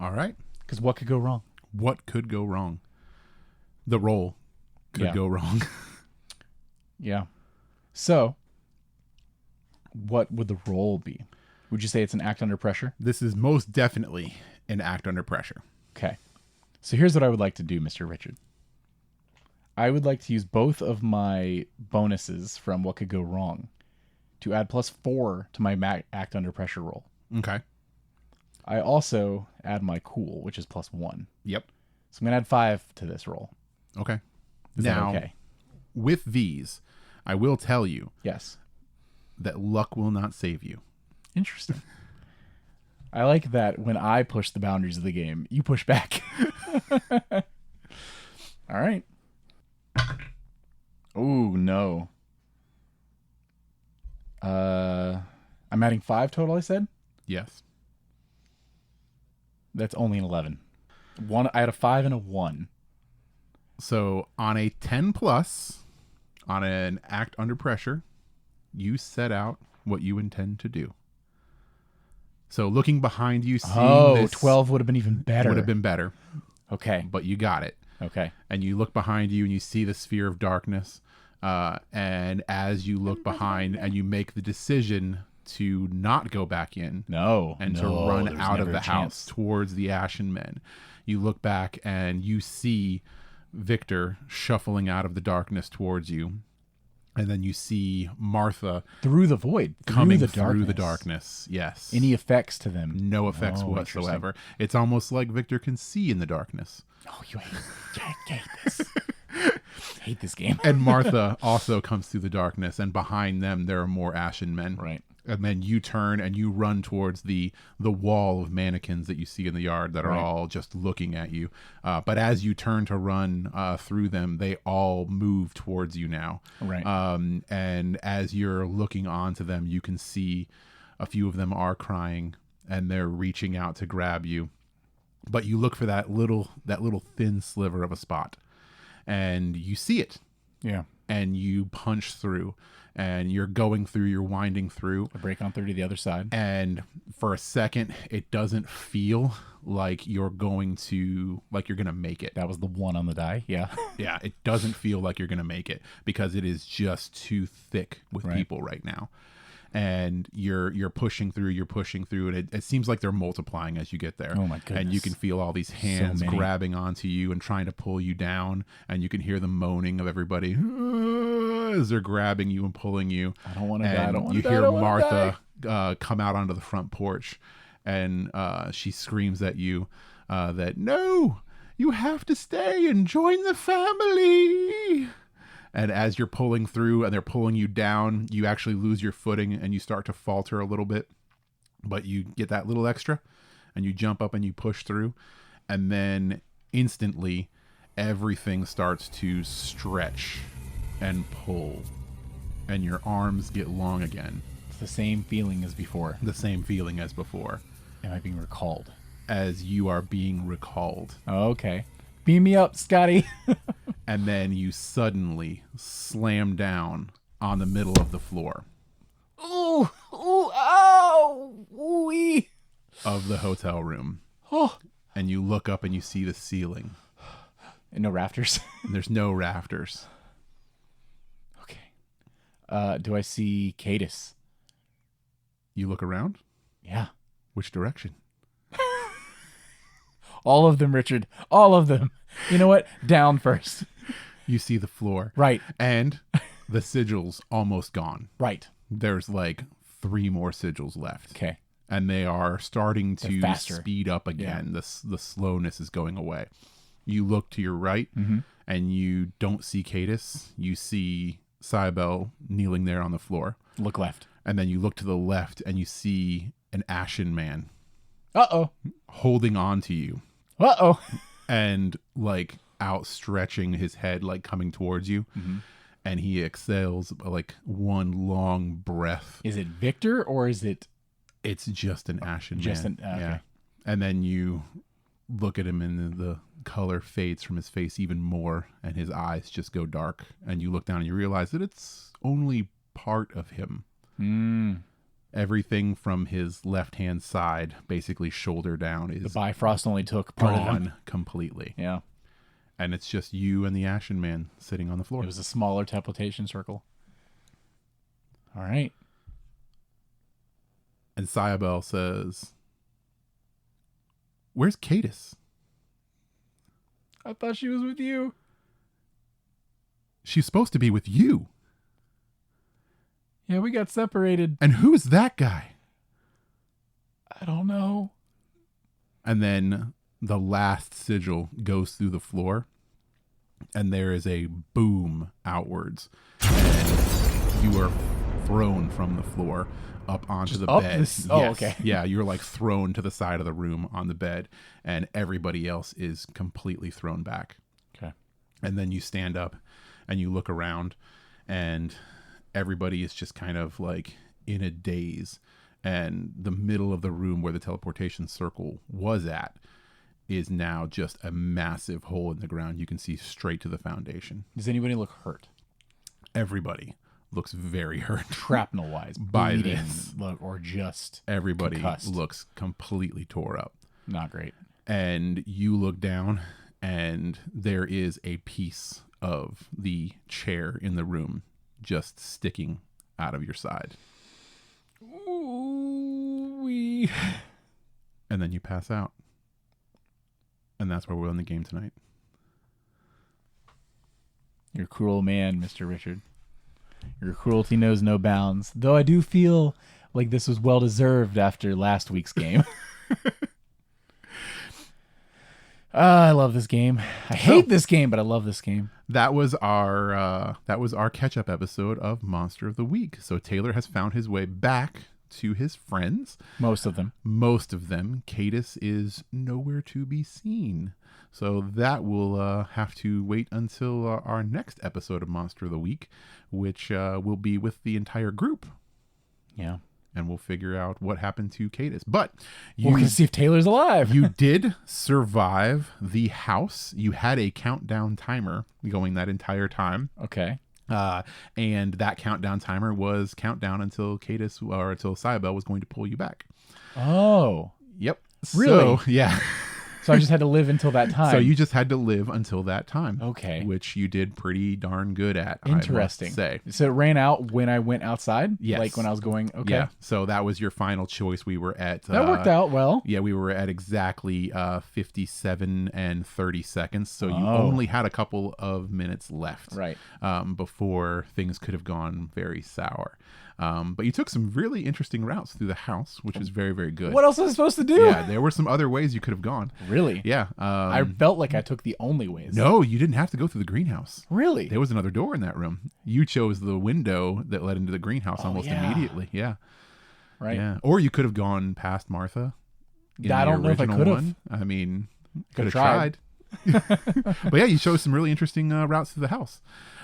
All right. Because what could go wrong? What could go wrong? The roll could Yeah. go wrong. Yeah. So, what would the role be? Would you say it's an act under pressure? This is most definitely an act under pressure. Okay. So here's what I would like to do, Mr. Richard. I would like to use both of my bonuses from what could go wrong to add +4 to my act under pressure roll. Okay. I also add my cool, which is +1. Yep. So I'm going to add 5 to this roll. Okay. Is Now, that okay? with these, I will tell you Yes. that luck will not save you. Interesting. I like that when I push the boundaries of the game, you push back. All right. Oh, no. I'm adding 5 total, I said? Yes. That's only an 11. I had a 5 and a 1. So on a 10 plus, on an act under pressure, you set out what you intend to do. So looking behind you, seeing this 12 would have been even better. would have been better, Okay. but you got it. Okay. And you look behind you and you see the sphere of darkness. And as you look behind and you make the decision to not go back in and to run out of the house towards the Ashen Men, you look back and you see Victor shuffling out of the darkness towards you. And then you see Martha through the void, coming through the darkness. Yes. Any effects to them? No effects whatsoever. It's almost like Victor can see in the darkness. Oh, you hate this. Hate this game. And Martha also comes through the darkness, and behind them there are more Ashen Men. Right. And then you turn and you run towards the wall of mannequins that you see in the yard that are all just looking at you. But as you turn to run through them, they all move towards you now. Right. And as you're looking onto them, you can see a few of them are crying and they're reaching out to grab you. But you look for that little thin sliver of a spot, and you see it. Yeah. And you punch through. And you're going through, you're winding through. A break on through to the other side. And for a second, it doesn't feel like you're going to make it. That was the 1 on the die. Yeah. Yeah, it doesn't feel like you're going to make it because it is just too thick with people right now. And you're pushing through, and it seems like they're multiplying as you get there. Oh my goodness. And you can feel all these hands grabbing onto you and trying to pull you down, and you can hear the moaning of everybody as they're grabbing you and pulling you. I don't want to die. I don't want You to die. hear Martha come out onto the front porch, and she screams at you that, "No, you have to stay and join the family." And as you're pulling through and they're pulling you down, you actually lose your footing and you start to falter a little bit. But you get that little extra and you jump up and you push through. And then instantly, everything starts to stretch and pull. And your arms get long again. It's the same feeling as before. The same feeling as before. Am I being recalled? As you are being recalled. Oh, okay. Beam me up, Scotty. And then you suddenly slam down on the middle of the floor. Ooh, ow, ooh-wee. Of the hotel room. Oh. And you look up and you see the ceiling. And no rafters. And there's no rafters. Okay. Do I see Cadis? You look around? Yeah. Which direction? All of them, Richard. All of them. You know what? Down first. You see the floor. Right. And the sigils almost gone. Right. There's like 3 more sigils left. Okay. And they are starting to speed up again. Yeah. The slowness is going away. You look to your right and you don't see Cadis. You see Cybele kneeling there on the floor. Look left. And then you look to the left and you see an Ashen Man. Uh-oh. Holding on to you. Uh-oh. And like outstretching his head, like coming towards you. And he exhales like one long breath. Is it Victor or is it? It's just an Ashen Man. Okay. Yeah. And then you look at him and the color fades from his face even more and his eyes just go dark. And you look down and you realize that it's only part of him. Everything from his left-hand side, basically shoulder down, is the Bifrost only took part of him completely. Yeah. And it's just you and the Ashen Man sitting on the floor. It was a smaller teleportation circle. All right. And Cybele says, "Where's Cadis?" I thought she was with you. She's supposed to be with you. Yeah, we got separated. And who's that guy? I don't know. And then the last sigil goes through the floor, and there is a boom outwards, and you are thrown from the floor up onto the bed. Okay. Yeah, you're like thrown to the side of the room on the bed, and everybody else is completely thrown back. Okay. And then you stand up and you look around, and everybody is just kind of like in a daze. And the middle of the room where the teleportation circle was at is now just a massive hole in the ground. You can see straight to the foundation. Does anybody look hurt? Everybody looks very hurt. Shrapnel wise, by bleeding, this. or just Everybody concussed. looks completely tore up. Not great. And you look down, and there is a piece of the chair in the room just sticking out of your side. Ooh, And then you pass out. And that's where we'll end the game tonight. You're a cruel man, Mr. Richard. Your cruelty knows no bounds. Though I do feel like this was well deserved after last week's game. I love this game. I hate this game, but I love this game. That was our catch-up episode of Monster of the Week. So Taylor has found his way back to his friends. Most of them. Cadis is nowhere to be seen. So that will have to wait until our next episode of Monster of the Week, which will be with the entire group. Yeah. And we'll figure out what happened to Cadis. But we're gonna see if Taylor's alive. You did survive the house. You had a countdown timer going that entire time. Okay. And that countdown timer was countdown until Cadis or until Cybele was going to pull you back. Oh. Yep. Really? So, yeah. So I just had to live until that time. So you just had to live until that time. Okay. Which you did pretty darn good at. Interesting. I must say. So it ran out when I went outside? Yes. Like when I was going, okay. Yeah. So that was your final choice. We were at... that worked out well. Yeah, we were at exactly 57 and 30 seconds. So you only had a couple of minutes left. Right. Before things could have gone very sour. But you took some really interesting routes through the house, which is very, very good. What else was I supposed to do? Yeah, there were some other ways you could have gone. Really? Yeah. I felt like I took the only ways. No, you didn't have to go through the greenhouse. Really? There was another door in that room. You chose the window that led into the greenhouse almost immediately. Yeah. Right. Yeah. Or you could have gone past Martha. I don't know if I could have. I mean, could have tried. But yeah, you chose some really interesting routes to the house.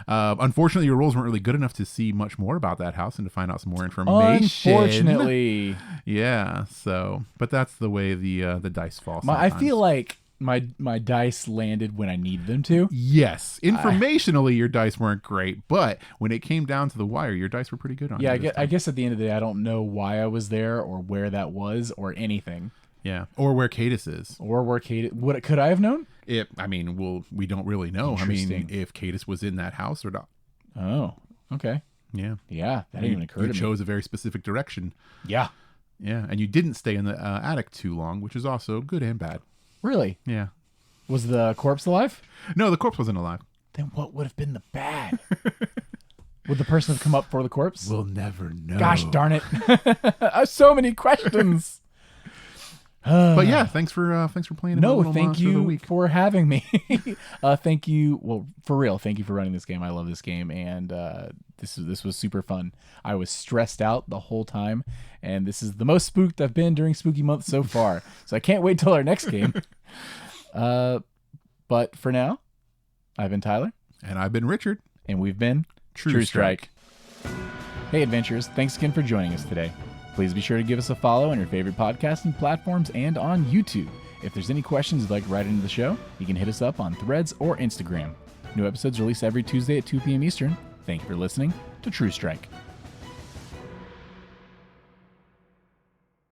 Unfortunately, your rolls weren't really good enough to see much more about that house and to find out some more information. Unfortunately. Yeah. So, but that's the way the dice fall. I feel like my dice landed when I needed them to. Yes. Informationally, your dice weren't great, but when it came down to the wire, your dice were pretty good on Yeah, I guess at the end of the day, I don't know why I was there or where that was or anything. Yeah. Or where Cadis is. Or where Cadis... What could I have known? We don't really know. I mean, if Cadis was in that house or not. Oh, okay. Yeah. Yeah, that didn't even occur to me. You chose a very specific direction. Yeah. Yeah, and you didn't stay in the attic too long, which is also good and bad. Really? Yeah. Was the corpse alive? No, the corpse wasn't alive. Then what would have been the bad? Would the person have come up for the corpse? We'll never know. Gosh darn it. I have so many questions. But yeah, thanks for playing. Thank you for having me. Thank you. Well, for real, thank you for running this game. I love this game, and this was super fun. I was stressed out the whole time, and this is the most spooked I've been during Spooky Month so far. So I can't wait till our next game. But for now, I've been Tyler, and I've been Richard, and we've been True Strike. Hey, adventurers! Thanks again for joining us today. Please be sure to give us a follow on your favorite podcasting platforms and on YouTube. If there's any questions you'd like to write into the show, you can hit us up on Threads or Instagram. New episodes release every Tuesday at 2 p.m. Eastern. Thank you for listening to True Strike.